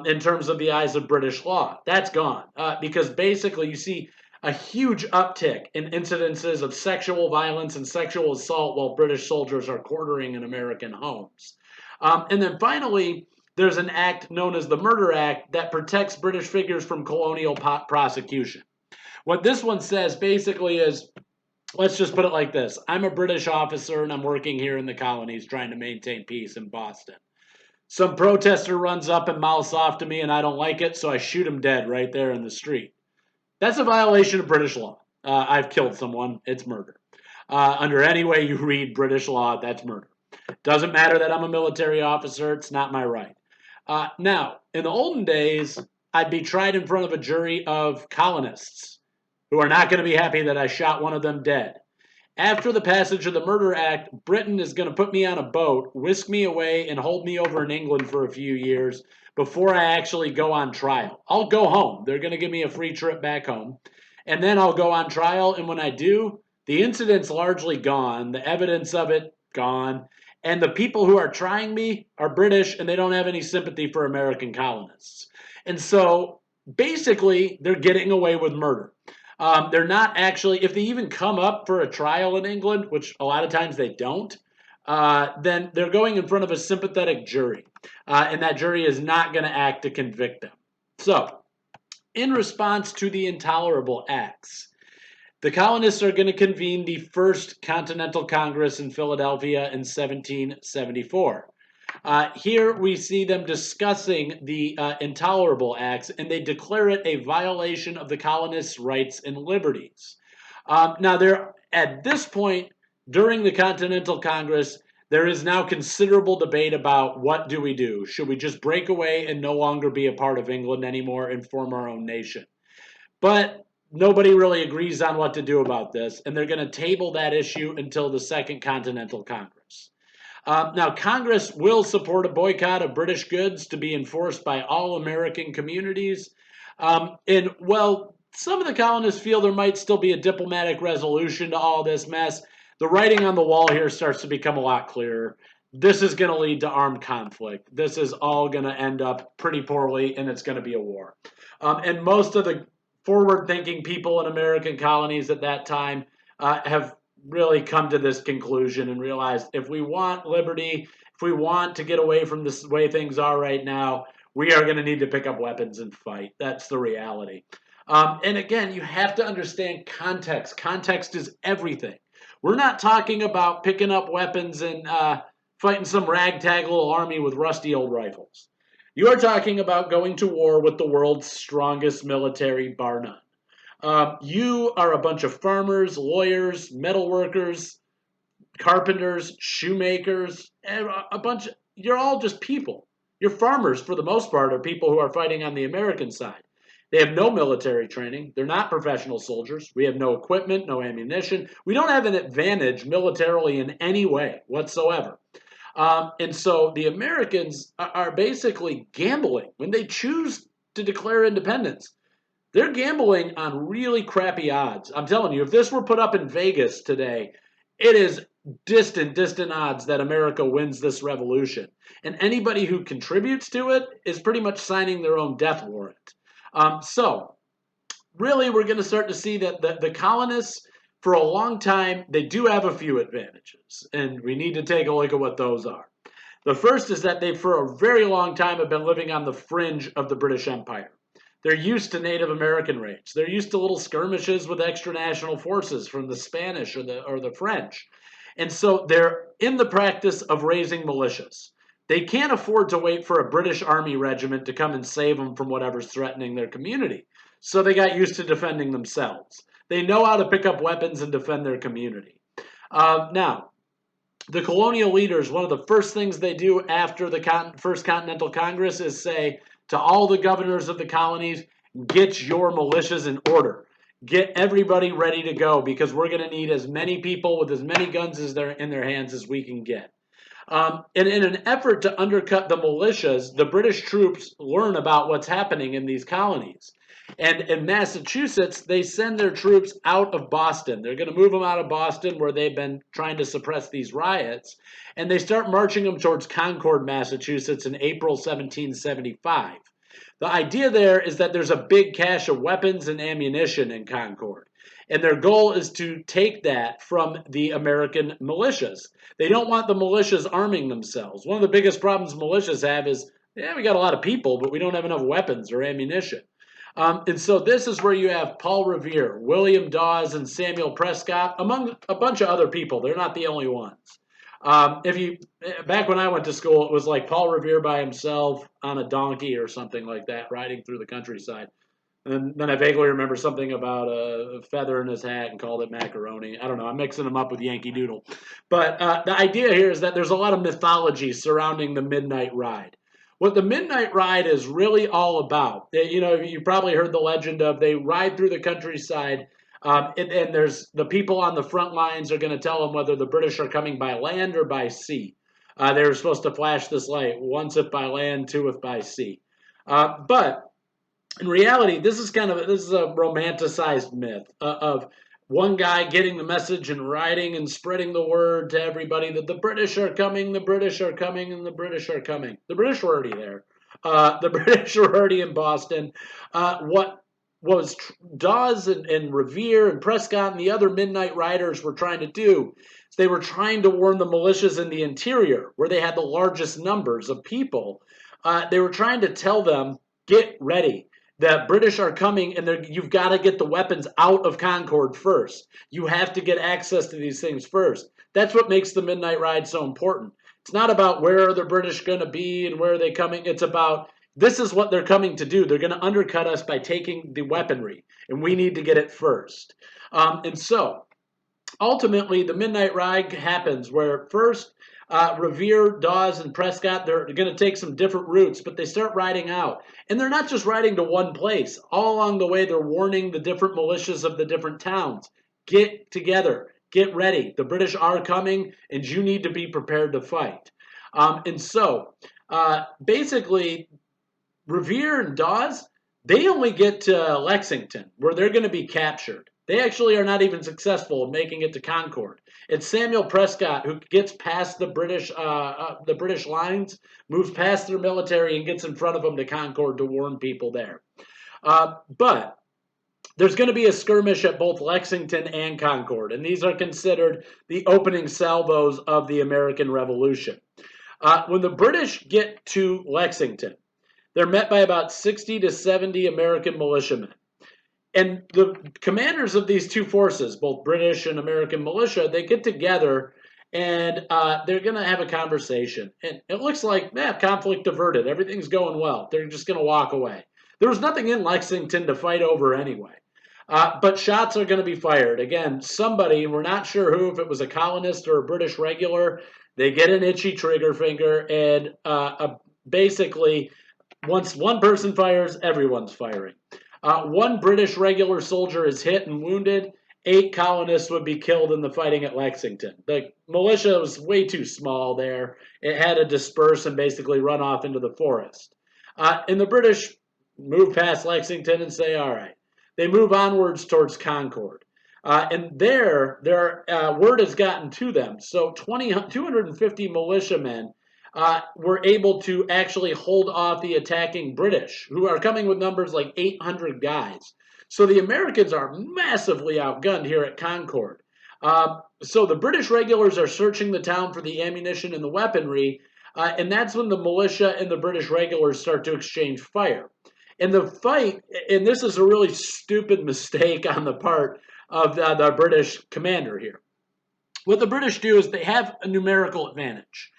in terms of the eyes of British law. That's gone because basically you see a huge uptick in incidences of sexual violence and sexual assault while British soldiers are quartering in American homes. And then finally, there's an act known as the Murder Act that protects British figures from colonial prosecution. What this one says basically is, let's just put it like this. I'm a British officer and I'm working here in the colonies trying to maintain peace in Boston. Some protester runs up and mouths off to me and I don't like it, so I shoot him dead right there in the street. That's a violation of British law. I've killed someone. It's murder. Under any way you read British law, that's murder. Doesn't matter that I'm a military officer. It's not my right. Now, in the olden days, I'd be tried in front of a jury of colonists who are not going to be happy that I shot one of them dead. After the passage of the Murder Act, Britain is going to put me on a boat, whisk me away, and hold me over in England for a few years before I actually go on trial. I'll go home. They're going to give me a free trip back home. And then I'll go on trial. And when I do, the incident's largely gone. The evidence of it, gone. And the people who are trying me are British, and they don't have any sympathy for American colonists. And so, basically, they're getting away with murder. They're not actually, if they even come up for a trial in England, which a lot of times they don't, then they're going in front of a sympathetic jury. And that jury is not going to act to convict them. So, in response to the intolerable acts, The colonists are going to convene the First Continental Congress in Philadelphia in 1774. Here we see them discussing the Intolerable Acts, and they declare it a violation of the colonists' rights and liberties. Now, at this point, during the Continental Congress, there is now considerable debate about what do we do? Should we just break away and no longer be a part of England anymore and form our own nation? But nobody really agrees on what to do about this, and they're going to table that issue until the Second Continental Congress. Now, Congress will support a boycott of British goods to be enforced by all American communities. Well, some of the colonists feel there might still be a diplomatic resolution to all this mess. The writing on the wall here starts to become a lot clearer. This is going to lead to armed conflict. This is all going to end up pretty poorly, and it's going to be a war. And most of the forward-thinking people in American colonies at that time have really come to this conclusion and realized if we want liberty, if we want to get away from the way things are right now, we are going to need to pick up weapons and fight. That's the reality. And again, you have to understand context. Context is everything. We're not talking about picking up weapons and fighting some ragtag little army with rusty old rifles. You are talking about going to war with the world's strongest military, bar none. You are a bunch of farmers, lawyers, metal workers, carpenters, shoemakers, you're all just people. Your farmers, for the most part, are people who are fighting on the American side. They have no military training. They're not professional soldiers. We have no equipment, no ammunition. We don't have an advantage militarily in any way whatsoever. And so the Americans are basically gambling. When they choose to declare independence, they're gambling on really crappy odds. I'm telling you, if this were put up in Vegas today, it is distant odds that America wins this revolution. And anybody who contributes to it is pretty much signing their own death warrant. So really, we're going to start to see that the colonists, for a long time, they do have a few advantages, and we need to take a look at what those are. The first is that they, for a very long time, have been living on the fringe of the British Empire. They're used to Native American raids. They're used to little skirmishes with extra-national forces from the Spanish or the French. And so they're in the practice of raising militias. They can't afford to wait for a British Army regiment to come and save them from whatever's threatening their community. So they got used to defending themselves. They know how to pick up weapons and defend their community. Now, the colonial leaders, one of the first things they do after the First Continental Congress is say to all the governors of the colonies, get your militias in order. Get everybody ready to go because we're going to need as many people with as many guns as in their hands as we can get. And in an effort to undercut the militias, the British troops learn about what's happening in these colonies. And in Massachusetts, they send their troops out of Boston. They're going to move them out of Boston where they've been trying to suppress these riots. And they start marching them towards Concord, Massachusetts in April 1775. The idea there is that there's a big cache of weapons and ammunition in Concord. And their goal is to take that from the American militias. They don't want the militias arming themselves. One of the biggest problems militias have is, we got a lot of people, but we don't have enough weapons or ammunition. And so this is where you have Paul Revere, William Dawes, and Samuel Prescott, among a bunch of other people. They're not the only ones. Back when I went to school, it was like Paul Revere by himself on a donkey or something like that, riding through the countryside. And then I vaguely remember something about a feather in his hat and called it macaroni. I don't know. I'm mixing them up with Yankee Doodle. But the idea here is that there's a lot of mythology surrounding the Midnight Ride. What the Midnight Ride is really all about, you probably heard the legend of they ride through the countryside, and there's the people on the front lines are going to tell them whether the British are coming by land or by sea. They were supposed to flash this light, once if by land, two if by sea. But in reality, this is a romanticized myth of one guy getting the message and writing and spreading the word to everybody that the British are coming, the British are coming, and the British are coming. The British were already there. The British were already in Boston. What was Dawes and Revere and Prescott and the other Midnight Riders were trying to do is they were trying to warn the militias in the interior, where they had the largest numbers of people. They were trying to tell them, get ready. The British are coming, and you've got to get the weapons out of Concord first. You have to get access to these things first. That's what makes the Midnight Ride so important. It's not about where are the British going to be and where are they coming. It's about this is what they're coming to do. They're going to undercut us by taking the weaponry, and we need to get it first. And so, ultimately, the Midnight Ride happens where first Revere, Dawes, and Prescott, they're going to take some different routes, but they start riding out. And they're not just riding to one place. All along the way, they're warning the different militias of the different towns. Get together. Get ready. The British are coming, and you need to be prepared to fight. And so, basically, Revere and Dawes, they only get to Lexington, where they're going to be captured. They actually are not even successful in making it to Concord. It's Samuel Prescott who gets past the British lines, moves past their military, and gets in front of them to Concord to warn people there. But there's going to be a skirmish at both Lexington and Concord, and these are considered the opening salvos of the American Revolution. When the British get to Lexington, they're met by about 60 to 70 American militiamen. And the commanders of these two forces, both British and American militia, they get together and they're going to have a conversation. And it looks like, conflict averted. Everything's going well. They're just going to walk away. There was nothing in Lexington to fight over anyway. But shots are going to be fired. Again, somebody, we're not sure who, if it was a colonist or a British regular, they get an itchy trigger finger, and basically, once one person fires, everyone's firing. One British regular soldier is hit and wounded. 8 colonists would be killed in the fighting at Lexington. The militia was way too small there. It had to disperse and basically run off into the forest. And the British move past Lexington and say, all right. They move onwards towards Concord. And there word has gotten to them. So 250 militiamen were able to actually hold off the attacking British, who are coming with numbers like 800 guys. So the Americans are massively outgunned here at Concord. So the British regulars are searching the town for the ammunition and the weaponry, and that's when the militia and the British regulars start to exchange fire. And the fight, and this is a really stupid mistake on the part of the British commander here. What the British do is they have a numerical advantage.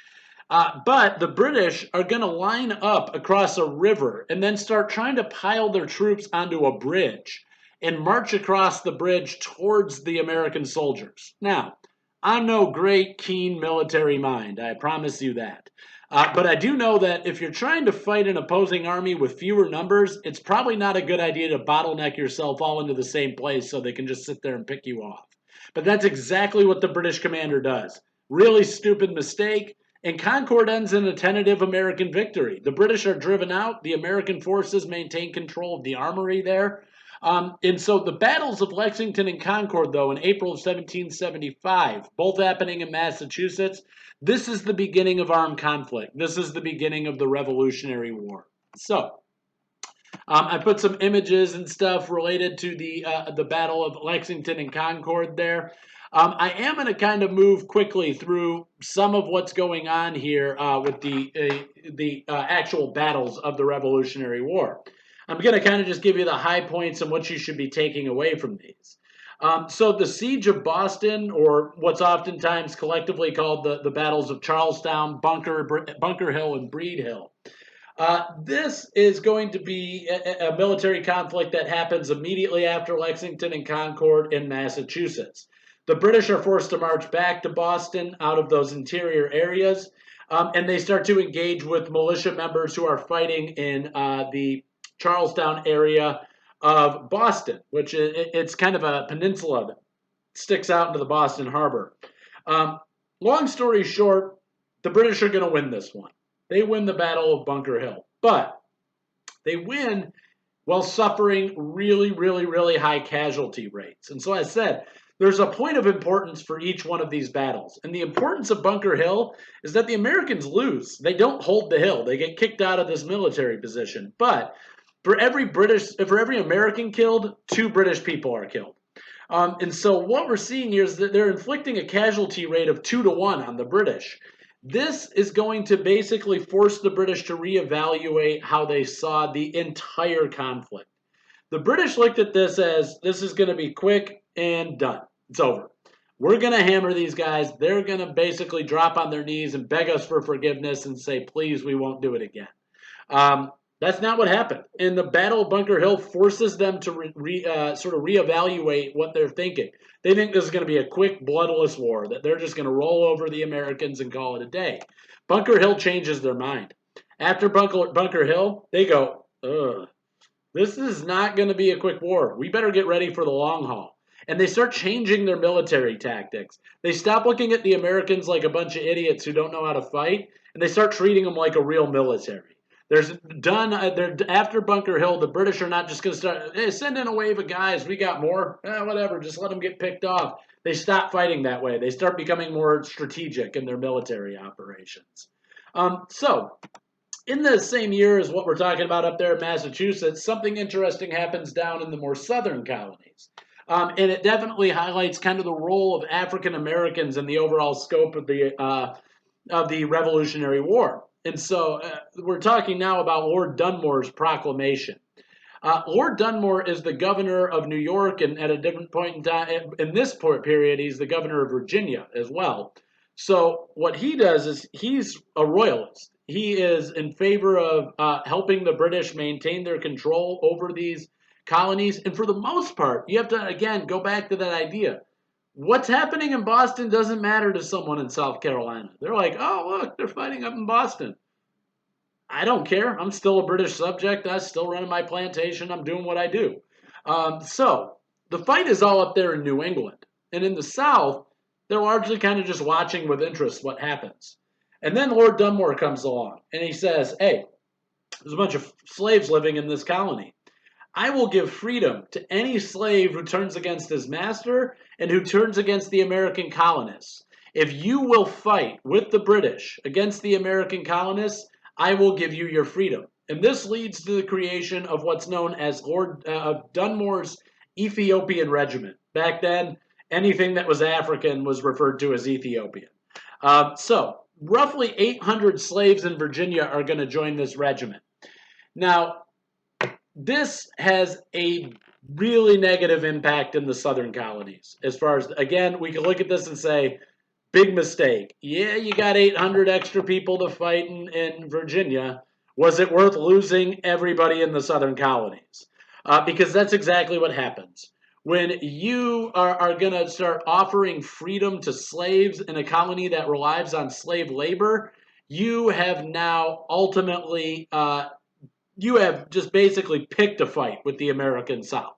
But the British are going to line up across a river and then start trying to pile their troops onto a bridge and march across the bridge towards the American soldiers. Now, I'm no great, keen military mind, I promise you that. But I do know that if you're trying to fight an opposing army with fewer numbers, it's probably not a good idea to bottleneck yourself all into the same place so they can just sit there and pick you off. But that's exactly what the British commander does. Really stupid mistake. And Concord ends in a tentative American victory. The British are driven out. The American forces maintain control of the armory there. And so the battles of Lexington and Concord, though, in April of 1775, both happening in Massachusetts, this is the beginning of armed conflict. This is the beginning of the Revolutionary War. So I put some images and stuff related to the Battle of Lexington and Concord there. I am going to kind of move quickly through some of what's going on here with the actual battles of the Revolutionary War. I'm going to kind of just give you the high points and what you should be taking away from these. So the Siege of Boston, or what's oftentimes collectively called the battles of Charlestown, Bunker Hill, and Breed Hill. This is going to be a military conflict that happens immediately after Lexington and Concord in Massachusetts. The British are forced to march back to Boston out of those interior areas, and they start to engage with militia members who are fighting in the Charlestown area of Boston, which it's kind of a peninsula that sticks out into the Boston Harbor. Long story short, the British are going to win this one. They win the Battle of Bunker Hill, but they win while suffering really, really, really high casualty rates. And so I said, there's a point of importance for each one of these battles. And the importance of Bunker Hill is that the Americans lose. They don't hold the hill. They get kicked out of this military position. But for every American killed, 2 British people are killed. And so what we're seeing here is that they're inflicting a casualty rate of 2-to-1 on the British. This is going to basically force the British to reevaluate how they saw the entire conflict. The British looked at this as this is going to be quick and done. It's over. We're going to hammer these guys. They're going to basically drop on their knees and beg us for forgiveness and say, please, we won't do it again. That's not what happened. And the Battle of Bunker Hill forces them to sort of reevaluate what they're thinking. They think this is going to be a quick, bloodless war, that they're just going to roll over the Americans and call it a day. Bunker Hill changes their mind. After Bunker Hill, they go, ugh, this is not going to be a quick war. We better get ready for the long haul. And they start changing their military tactics. They stop looking at the Americans like a bunch of idiots who don't know how to fight, and they start treating them like a real military. After Bunker Hill, the British are not just going to start, hey, send in a wave of guys, we got more, whatever, just let them get picked off. They stop fighting that way. They start becoming more strategic in their military operations. So, in the same year as what we're talking about up there in Massachusetts, something interesting happens down in the more southern colonies. And it definitely highlights kind of the role of African Americans in the overall scope of the Revolutionary War. And so we're talking now about Lord Dunmore's proclamation. Lord Dunmore is the governor of New York, and at a different point in time, in this period, he's the governor of Virginia as well. So what he does is he's a royalist. He is in favor of helping the British maintain their control over these colonies. And for the most part, you have to, again, go back to that idea. What's happening in Boston doesn't matter to someone in South Carolina. They're like, oh, look, they're fighting up in Boston. I don't care. I'm still a British subject. I'm still running my plantation. I'm doing what I do. So the fight is all up there in New England. And in the South, they're largely kind of just watching with interest what happens. And then Lord Dunmore comes along and he says, hey, there's a bunch of slaves living in this colony. I will give freedom to any slave who turns against his master and who turns against the American colonists. If you will fight with the British against the American colonists, I will give you your freedom. And this leads to the creation of what's known as Lord Dunmore's Ethiopian Regiment. Back then, anything that was African was referred to as Ethiopian. So, roughly 800 slaves in Virginia are going to join this regiment. Now, this has a really negative impact in the southern colonies. As far as, again, we can look at this and say, big mistake. Yeah, you got 800 extra people to fight in Virginia. Was it worth losing everybody in the southern colonies? Because that's exactly what happens. When you are going to start offering freedom to slaves in a colony that relies on slave labor, you have now ultimately you have just basically picked a fight with the American South.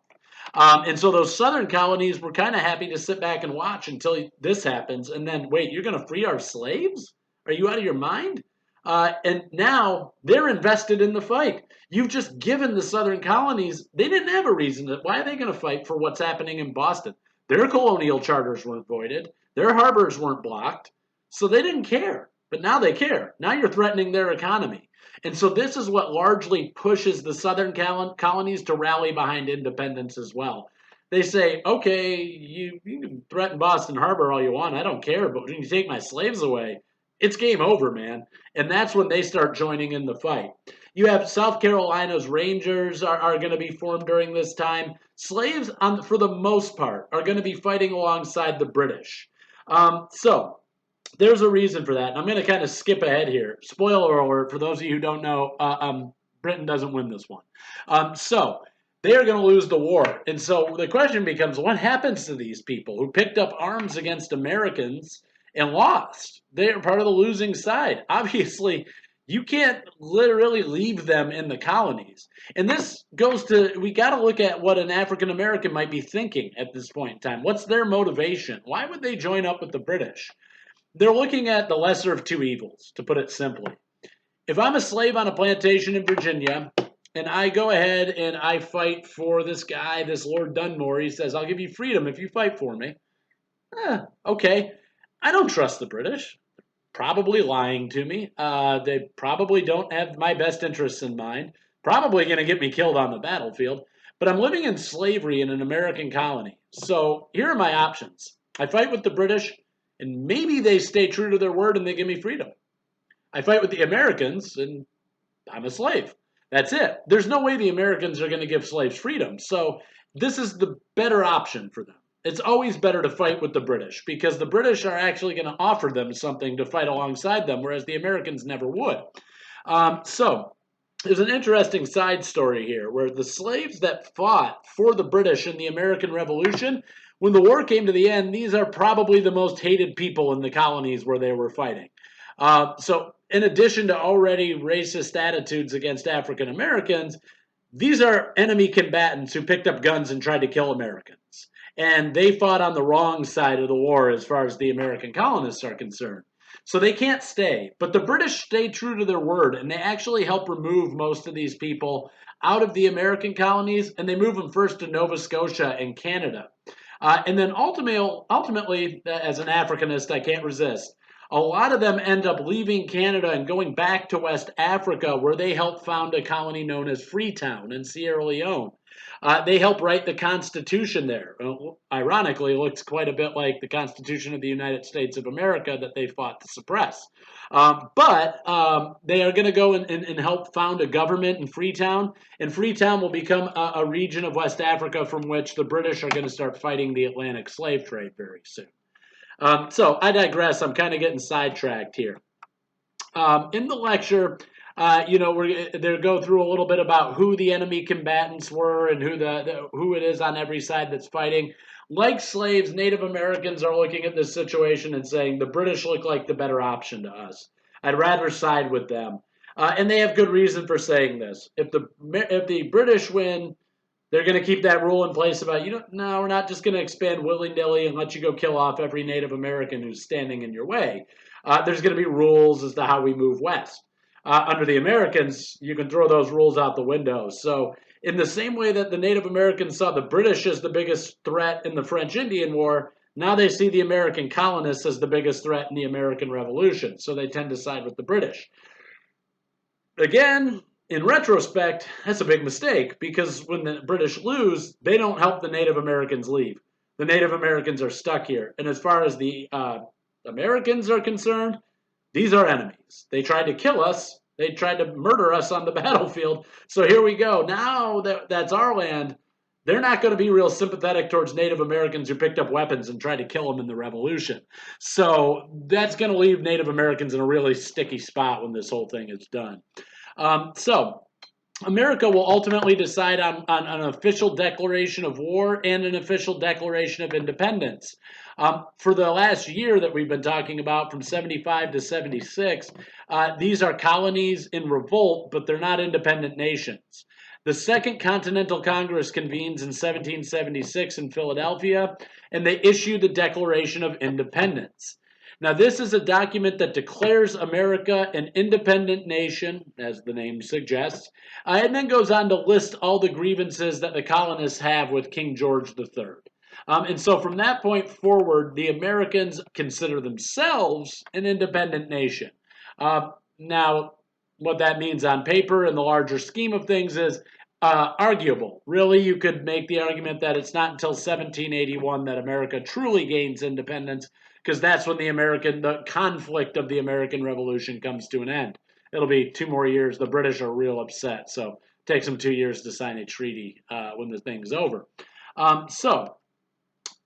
And so those southern colonies were kind of happy to sit back and watch until this happens. And then, wait, you're going to free our slaves? Are you out of your mind? And now they're invested in the fight. You've just given the southern colonies, they didn't have a reason. Why are they going to fight for what's happening in Boston? Their colonial charters weren't voided. Their harbors weren't blocked. So they didn't care. But now they care. Now you're threatening their economy. And so this is what largely pushes the southern colonies to rally behind independence as well. They say, okay, you can threaten Boston Harbor all you want. I don't care. But when you take my slaves away, it's game over, man. And that's when they start joining in the fight. You have South Carolina's Rangers are going to be formed during this time. Slaves, for the most part, are going to be fighting alongside the British. So there's a reason for that. I'm going to kind of skip ahead here. Spoiler alert, for those of you who don't know, Britain doesn't win this one. So they are going to lose the war. And so the question becomes, what happens to these people who picked up arms against Americans and lost? They're part of the losing side. Obviously, you can't literally leave them in the colonies. And this goes to, we got to look at what an African American might be thinking at this point in time. What's their motivation? Why would they join up with the British? They're looking at the lesser of two evils, to put it simply. If I'm a slave on a plantation in Virginia, and I go ahead and I fight for this guy, this Lord Dunmore, he says, I'll give you freedom if you fight for me. Okay. I don't trust the British. Probably lying to me. They probably don't have my best interests in mind. Probably going to get me killed on the battlefield. But I'm living in slavery in an American colony. So here are my options. I fight with the British, and maybe they stay true to their word and they give me freedom. I fight with the Americans, and I'm a slave. That's it. There's no way the Americans are going to give slaves freedom. So this is the better option for them. It's always better to fight with the British because the British are actually going to offer them something to fight alongside them, whereas the Americans never would. So there's an interesting side story here where the slaves that fought for the British in the American Revolution, when the war came to the end, these are probably the most hated people in the colonies where they were fighting. So in addition to already racist attitudes against African Americans, these are enemy combatants who picked up guns and tried to kill Americans. And they fought on the wrong side of the war as far as the American colonists are concerned. So they can't stay. But the British stay true to their word, and they actually help remove most of these people out of the American colonies, and they move them first to Nova Scotia and Canada. And then ultimately, as an Africanist, I can't resist. A lot of them end up leaving Canada and going back to West Africa, where they helped found a colony known as Freetown in Sierra Leone. They helped write the Constitution there. Ironically, it looks quite a bit like the Constitution of the United States of America that they fought to suppress. But they are going to go and help found a government in Freetown, and Freetown will become a region of West Africa from which the British are going to start fighting the Atlantic slave trade very soon. So I digress. I'm kind of getting sidetracked here. In the lecture, they go through a little bit about who the enemy combatants were and who it is on every side that's fighting. Like slaves, Native Americans are looking at this situation and saying the British look like the better option to us. I'd rather side with them, and they have good reason for saying this. If the British win, they're going to keep that rule in place about, no, we're not just going to expand willy-nilly and let you go kill off every Native American who's standing in your way. There's going to be rules as to how we move west. Under the Americans, you can throw those rules out the window. So in the same way that the Native Americans saw the British as the biggest threat in the French Indian War, now they see the American colonists as the biggest threat in the American Revolution. So they tend to side with the British. Again, in retrospect, that's a big mistake because when the British lose, they don't help the Native Americans leave. The Native Americans are stuck here. And as far as the Americans are concerned, these are enemies. They tried to kill us. They tried to murder us on the battlefield. So here we go. Now that that's our land, they're not going to be real sympathetic towards Native Americans who picked up weapons and tried to kill them in the Revolution. So that's going to leave Native Americans in a really sticky spot when this whole thing is done. So America will ultimately decide on an official declaration of war and an official declaration of independence. For the last year that we've been talking about, from 75 to 76, these are colonies in revolt, but they're not independent nations. The Second Continental Congress convenes in 1776 in Philadelphia, and they issue the Declaration of Independence. Now, this is a document that declares America an independent nation, as the name suggests, and then goes on to list all the grievances that the colonists have with King George III. And so from that point forward, the Americans consider themselves an independent nation. Now, what that means on paper in the larger scheme of things is arguable. Really, you could make the argument that it's not until 1781 that America truly gains independence, because that's when the conflict of the American Revolution comes to an end. It'll be 2 more years. The British are real upset, so it takes them 2 years to sign a treaty when the thing's over. So,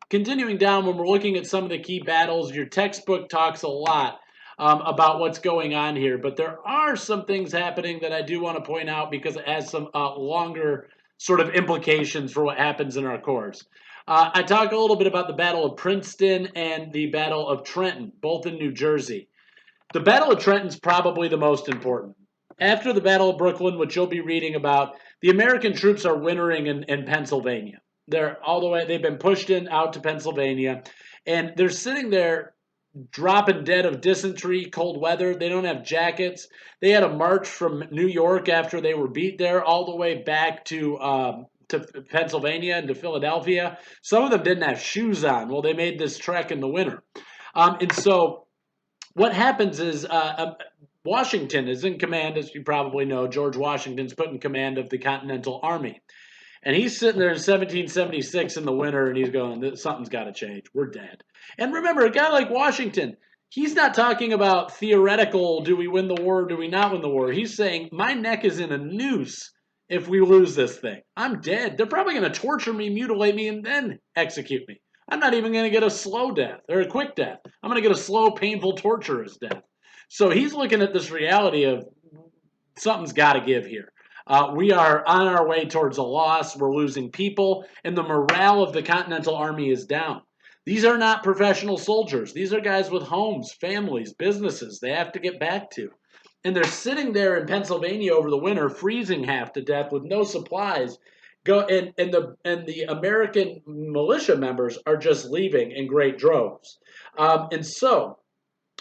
continuing down, when we're looking at some of the key battles, your textbook talks a lot about what's going on here, but there are some things happening that I do want to point out because it has some longer sort of implications for what happens in our course. I talk a little bit about the Battle of Princeton and the Battle of Trenton, both in New Jersey. The Battle of Trenton is probably the most important. After the Battle of Brooklyn, which you'll be reading about, the American troops are wintering in Pennsylvania. They've been pushed out to Pennsylvania, and they're sitting there dropping dead of dysentery, cold weather. They don't have jackets. They had a march from New York after they were beat there all the way back to Pennsylvania and to Philadelphia. Some of them didn't have shoes on. Well, they made this trek in the winter. And so what happens is Washington is in command, as you probably know. George Washington's put in command of the Continental Army. And he's sitting there in 1776 in the winter, and he's going, something's got to change. We're dead. And remember, a guy like Washington, He's not talking about theoretical, do we win the war, do we not win the war? He's saying, my neck is in a noose if we lose this thing. I'm dead. They're probably going to torture me, mutilate me, and then execute me. I'm not even going to get a slow death or a quick death. I'm going to get a slow, painful, torturous death. So he's looking at this reality of something's got to give here. We are on our way towards a loss. We're losing people, and the morale of the Continental Army is down. These are not professional soldiers. These are guys with homes, families, businesses they have to get back to. And they're sitting there in Pennsylvania over the winter, freezing half to death with no supplies. The American militia members are just leaving in great droves. And so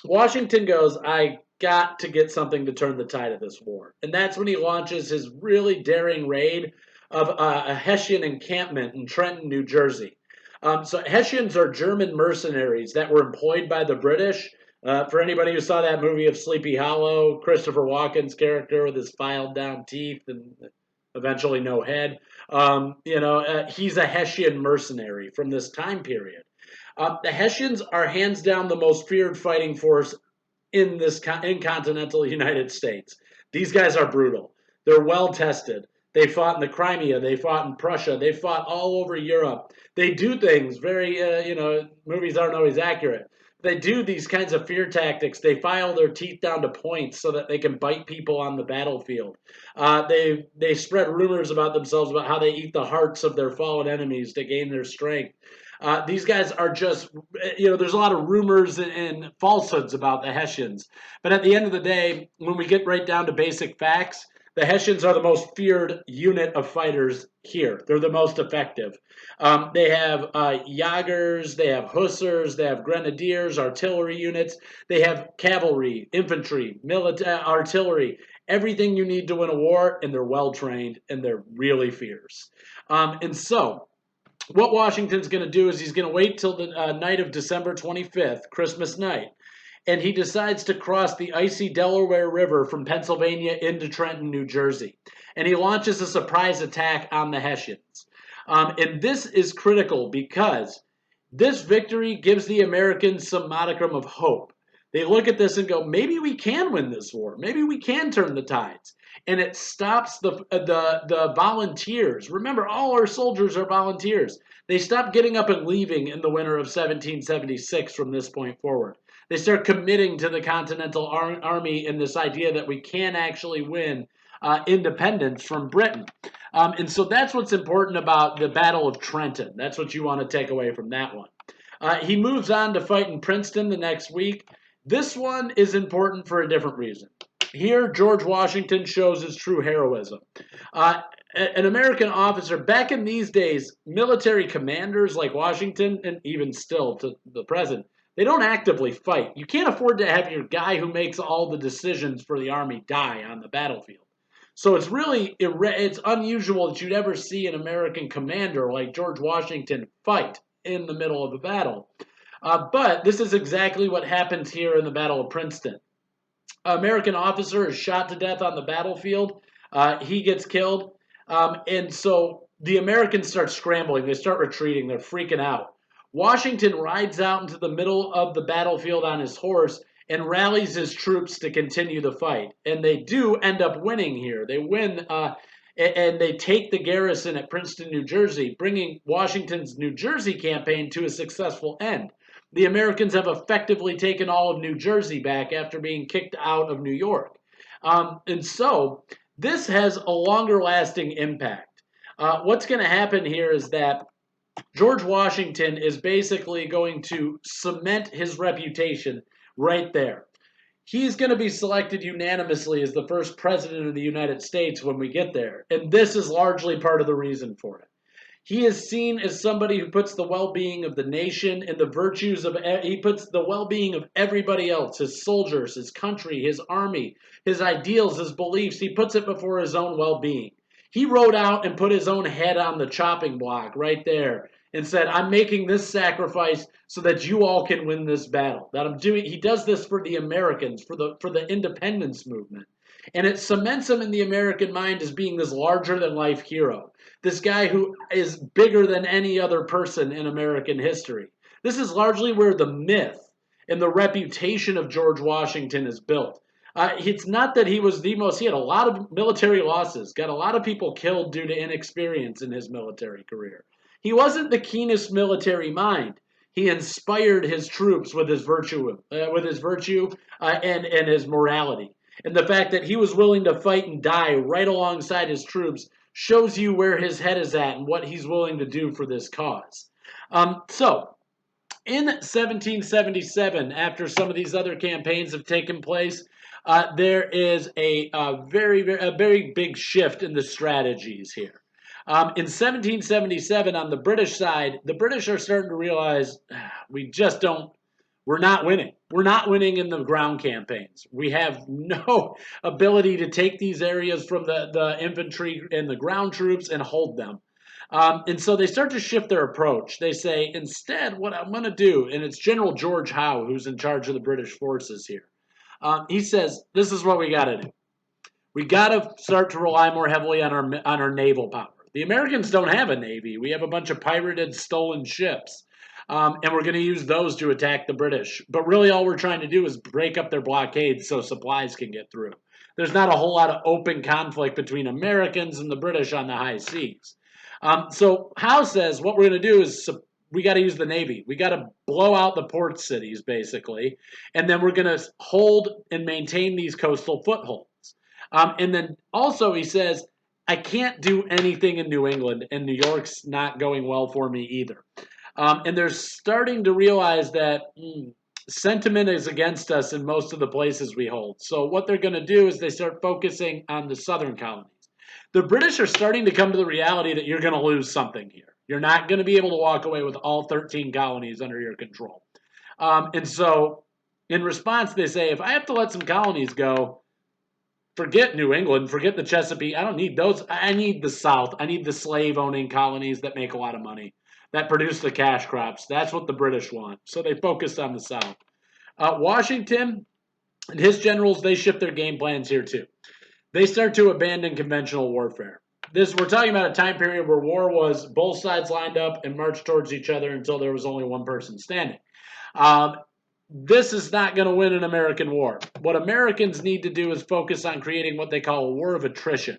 Washington goes, I got to get something to turn the tide of this war. And that's when he launches his really daring raid of a Hessian encampment in Trenton, New Jersey. So Hessians are German mercenaries that were employed by the British. For anybody who saw that movie of Sleepy Hollow, Christopher Walken's character with his filed down teeth and eventually no head, he's a Hessian mercenary from this time period. The Hessians are hands down the most feared fighting force in continental United States. These guys are brutal. They're well tested. They fought in the Crimea. They fought in Prussia. They fought all over Europe. They do things very, movies aren't always accurate. They do these kinds of fear tactics. They file their teeth down to points so that they can bite people on the battlefield. They spread rumors about themselves about how they eat the hearts of their fallen enemies to gain their strength. These guys are just, there's a lot of rumors and falsehoods about the Hessians. But at the end of the day, when we get right down to basic facts, the Hessians are the most feared unit of fighters here. They're the most effective. They have Jagers, they have Hussars, they have Grenadiers, artillery units. They have cavalry, infantry, artillery, everything you need to win a war, and they're well-trained, and they're really fierce. And so what Washington's going to do is he's going to wait till the night of December 25th, Christmas night, and he decides to cross the icy Delaware River from Pennsylvania into Trenton, New Jersey. And he launches a surprise attack on the Hessians. And this is critical because this victory gives the Americans some modicum of hope. They look at this and go, maybe we can win this war. Maybe we can turn the tides. And it stops the volunteers. Remember, all our soldiers are volunteers. They stop getting up and leaving in the winter of 1776 from this point forward. They start committing to the Continental Army and this idea that we can actually win independence from Britain. And so that's what's important about the Battle of Trenton. That's what you want to take away from that one. He moves on to fight in Princeton the next week. This one is important for a different reason. Here, George Washington shows his true heroism. An American officer, back in these days, military commanders like Washington, and even still to the present, they don't actively fight. You can't afford to have your guy who makes all the decisions for the army die on the battlefield. So it's unusual that you'd ever see an American commander like George Washington fight in the middle of a battle. But this is exactly what happens here in the Battle of Princeton. An American officer is shot to death on the battlefield. He gets killed. And so the Americans start scrambling. They start retreating. They're freaking out. Washington rides out into the middle of the battlefield on his horse and rallies his troops to continue the fight. And they do end up winning here. They win, and they take the garrison at Princeton, New Jersey, bringing Washington's New Jersey campaign to a successful end. The Americans have effectively taken all of New Jersey back after being kicked out of New York. And so this has a longer-lasting impact. What's going to happen here is that George Washington is basically going to cement his reputation right there. He's going to be selected unanimously as the first president of the United States when we get there. And this is largely part of the reason for it. He is seen as somebody who puts the well-being of the nation and the virtues of, he puts the well-being of everybody else, his soldiers, his country, his army, his ideals, his beliefs. He puts it before his own well-being. He rode out and put his own head on the chopping block right there and said, I'm making this sacrifice so that you all can win this battle. He does this for the Americans, for the independence movement. And it cements him in the American mind as being this larger-than-life hero. This guy who is bigger than any other person in American history. This is largely where the myth and the reputation of George Washington is built. It's not that he was the most, he had a lot of military losses, got a lot of people killed due to inexperience in his military career. He wasn't the keenest military mind. He inspired his troops with his virtue, and his morality. And the fact that he was willing to fight and die right alongside his troops shows you where his head is at and what he's willing to do for this cause. So, in 1777, after some of these other campaigns have taken place, there is a very big shift in the strategies here. In 1777, on the British side, the British are starting to realize we're not winning. We're not winning in the ground campaigns. We have no ability to take these areas from the infantry and the ground troops and hold them. And so they start to shift their approach. They say, instead, what I'm going to do, and it's General George Howe who's in charge of the British forces here. He says, this is what we got to do. We got to start to rely more heavily on our naval power. The Americans don't have a navy. We have a bunch of pirated, stolen ships. And we're going to use those to attack the British. But really all we're trying to do is break up their blockades so supplies can get through. There's not a whole lot of open conflict between Americans and the British on the high seas. So Howe says what we're going to do is we got to use the Navy. We got to blow out the port cities, basically. And then we're going to hold and maintain these coastal footholds. And then also he says, I can't do anything in New England, and New York's not going well for me either. And they're starting to realize that sentiment is against us in most of the places we hold. So what they're going to do is they start focusing on the southern colonies. The British are starting to come to the reality that you're going to lose something here. You're not going to be able to walk away with all 13 colonies under your control. And so in response, they say, if I have to let some colonies go, forget New England, forget the Chesapeake. I don't need those. I need the South. I need the slave-owning colonies that make a lot of money, that produce the cash crops. That's what the British want. So they focused on the South. Washington and his generals, they shift their game plans here too. They start to abandon conventional warfare. We're talking about a time period where war was both sides lined up and marched towards each other until there was only one person standing. This is not going to win an American war. What Americans need to do is focus on creating what they call a war of attrition.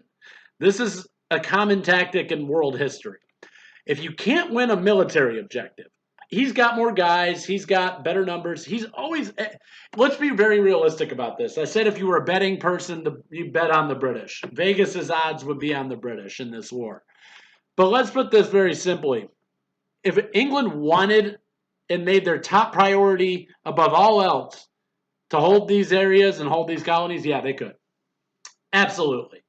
This is a common tactic in world history. If you can't win a military objective, he's got more guys, he's got better numbers, he's always... Let's be very realistic about this. I said if you were a betting person, you bet on the British. Vegas's odds would be on the British in this war. But let's put this very simply. If England wanted and made their top priority above all else to hold these areas and hold these colonies, yeah, they could. Absolutely.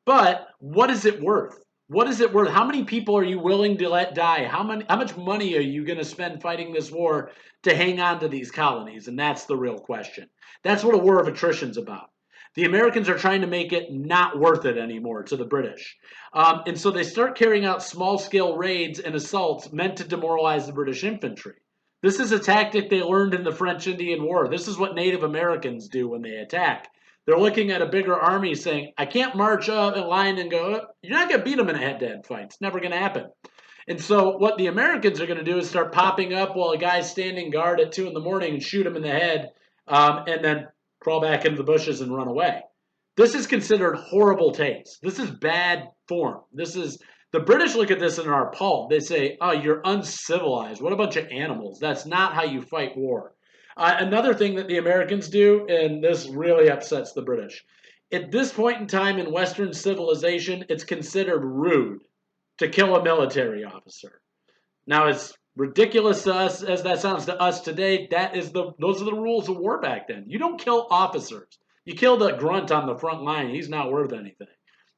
But what is it worth? What is it worth? How many people are you willing to let die? How much money are you going to spend fighting this war to hang on to these colonies? And that's the real question. That's what a war of attrition's about. The Americans are trying to make it not worth it anymore to the British. And so they start carrying out small-scale raids and assaults meant to demoralize the British infantry. This is a tactic they learned in the French-Indian War. This is what Native Americans do when they attack. They're looking at a bigger army saying, I can't march up in line and go, you're not going to beat them in a head-to-head fight. It's never going to happen. And so what the Americans are going to do is start popping up while a guy's standing guard at 2 in the morning and shoot him in the head, and then crawl back into the bushes and run away. This is considered horrible taste. This is bad form. The British look at this and are appalled. They say, oh, you're uncivilized. What a bunch of animals. That's not how you fight war. Another thing that the Americans do, and this really upsets the British, at this point in time in Western civilization, it's considered rude to kill a military officer. Now, as ridiculous to us as that sounds to us today, those are the rules of war back then. You don't kill officers. You kill the grunt on the front line. He's not worth anything.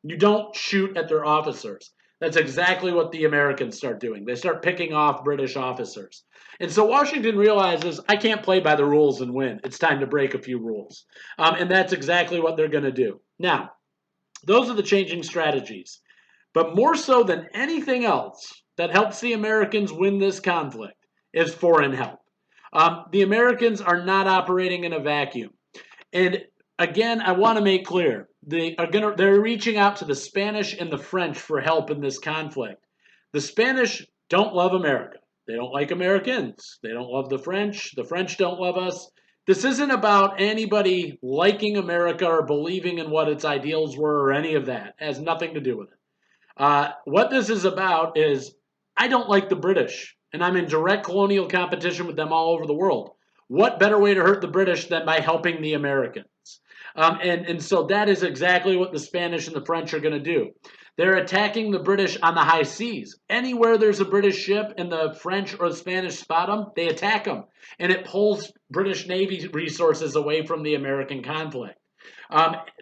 You don't shoot at their officers. That's exactly what the Americans start doing. They start picking off British officers. And so Washington realizes, I can't play by the rules and win. It's time to break a few rules. And that's exactly what they're going to do. Now, those are the changing strategies. But more so than anything else that helps the Americans win this conflict is foreign help. The Americans are not operating in a vacuum. And again, I want to make clear, they're reaching out to the Spanish and the French for help in this conflict. The Spanish don't love America. They don't like Americans. They don't love the French. The French don't love us. This isn't about anybody liking America or believing in what its ideals were or any of that. It has nothing to do with it. What this is about is I don't like the British, and I'm in direct colonial competition with them all over the world. What better way to hurt the British than by helping the Americans? And so that is exactly what the Spanish and the French are going to do. They're attacking the British on the high seas. Anywhere there's a British ship and the French or the Spanish spot them, they attack them. And it pulls British Navy resources away from the American conflict.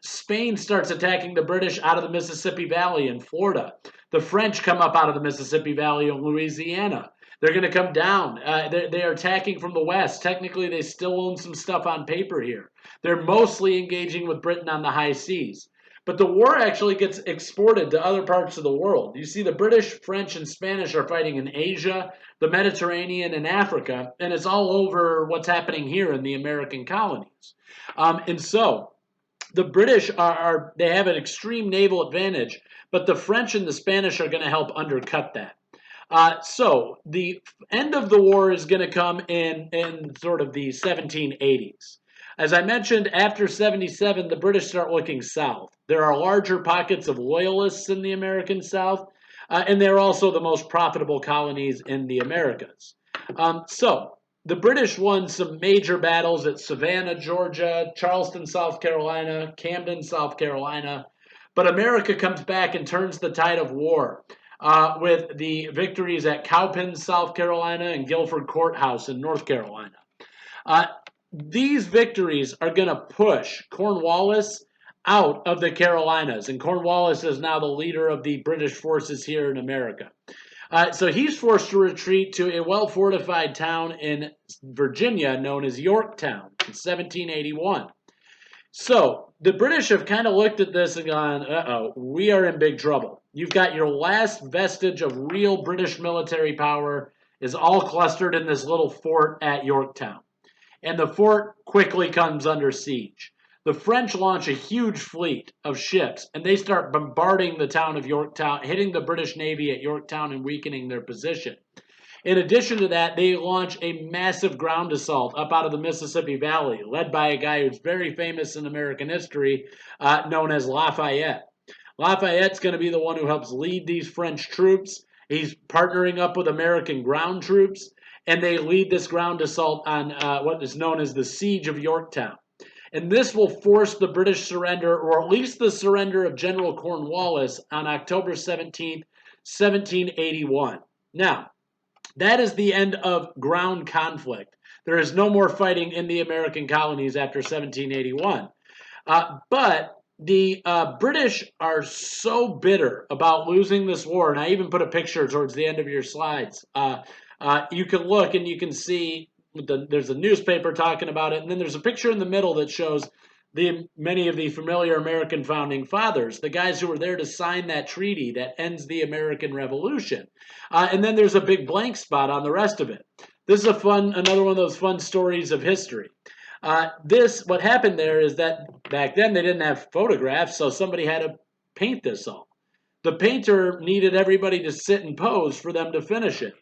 Spain starts attacking the British out of the Mississippi Valley in Florida. The French come up out of the Mississippi Valley in Louisiana. They're going to come down. They are attacking from the west. Technically, they still own some stuff on paper here. They're mostly engaging with Britain on the high seas. But the war actually gets exported to other parts of the world. You see, the British, French, and Spanish are fighting in Asia, the Mediterranean, and Africa, and it's all over what's happening here in the American colonies. And so the British they have an extreme naval advantage, but the French and the Spanish are going to help undercut that. So the end of the war is going to come in sort of the 1780s. As I mentioned, after 77, the British start looking south. There are larger pockets of loyalists in the American South, and they're also the most profitable colonies in the Americas. So the British won some major battles at Savannah, Georgia, Charleston, South Carolina, Camden, South Carolina, but America comes back and turns the tide of war with the victories at Cowpens, South Carolina, and Guilford Courthouse in North Carolina. These victories are going to push Cornwallis out of the Carolinas, and Cornwallis is now the leader of the British forces here in America. So he's forced to retreat to a well-fortified town in Virginia known as Yorktown in 1781. So the British have kind of looked at this and gone, uh-oh, we are in big trouble. You've got your last vestige of real British military power is all clustered in this little fort at Yorktown. And the fort quickly comes under siege. The French launch a huge fleet of ships, and they start bombarding the town of Yorktown, hitting the British Navy at Yorktown and weakening their position. In addition to that, they launch a massive ground assault up out of the Mississippi Valley, led by a guy who's very famous in American history, known as Lafayette. Lafayette's going to be the one who helps lead these French troops. He's partnering up with American ground troops, and they lead this ground assault on what is known as the Siege of Yorktown. And this will force the British surrender, or at least the surrender of General Cornwallis on October 17th, 1781. Now, that is the end of ground conflict. There is no more fighting in the American colonies after 1781. But the British are so bitter about losing this war, and I even put a picture towards the end of your slides. You can look and you can see there's a newspaper talking about it, and then there's a picture in the middle that shows many of the familiar American founding fathers, the guys who were there to sign that treaty that ends the American Revolution. And then there's a big blank spot on the rest of it. This is another one of those fun stories of history. What happened there is that back then they didn't have photographs, so somebody had to paint this all. The painter needed everybody to sit and pose for them to finish it.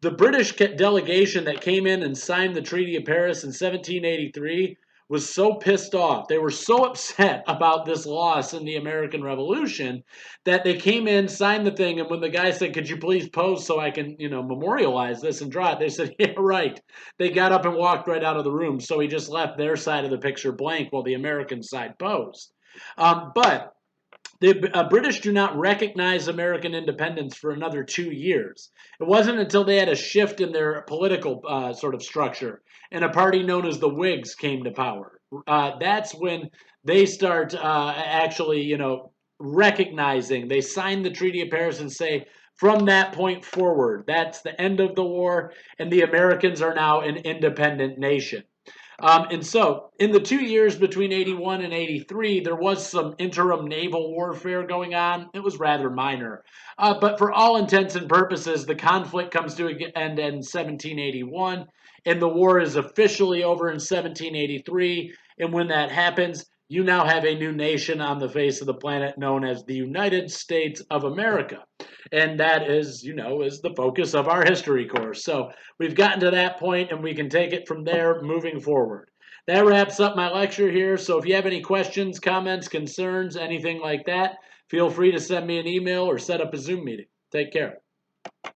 The British delegation that came in and signed the Treaty of Paris in 1783 was so pissed off. They were so upset about this loss in the American Revolution that they came in, signed the thing, and when the guy said, "Could you please pose so I can, memorialize this and draw it?" They said, "Yeah, right." They got up and walked right out of the room, so he just left their side of the picture blank while the American side posed. But the British do not recognize American independence for another 2 years. It wasn't until they had a shift in their political sort of structure and a party known as the Whigs came to power. That's when they start actually, recognizing. They sign the Treaty of Paris and say, from that point forward, that's the end of the war, and the Americans are now an independent nation. And so, in the 2 years between 81 and 83, there was some interim naval warfare going on. It was rather minor. But for all intents and purposes, the conflict comes to an end in 1781, and the war is officially over in 1783. And when that happens, you now have a new nation on the face of the planet known as the United States of America. And that is, is the focus of our history course. So we've gotten to that point and we can take it from there moving forward. That wraps up my lecture here. So if you have any questions, comments, concerns, anything like that, feel free to send me an email or set up a Zoom meeting. Take care.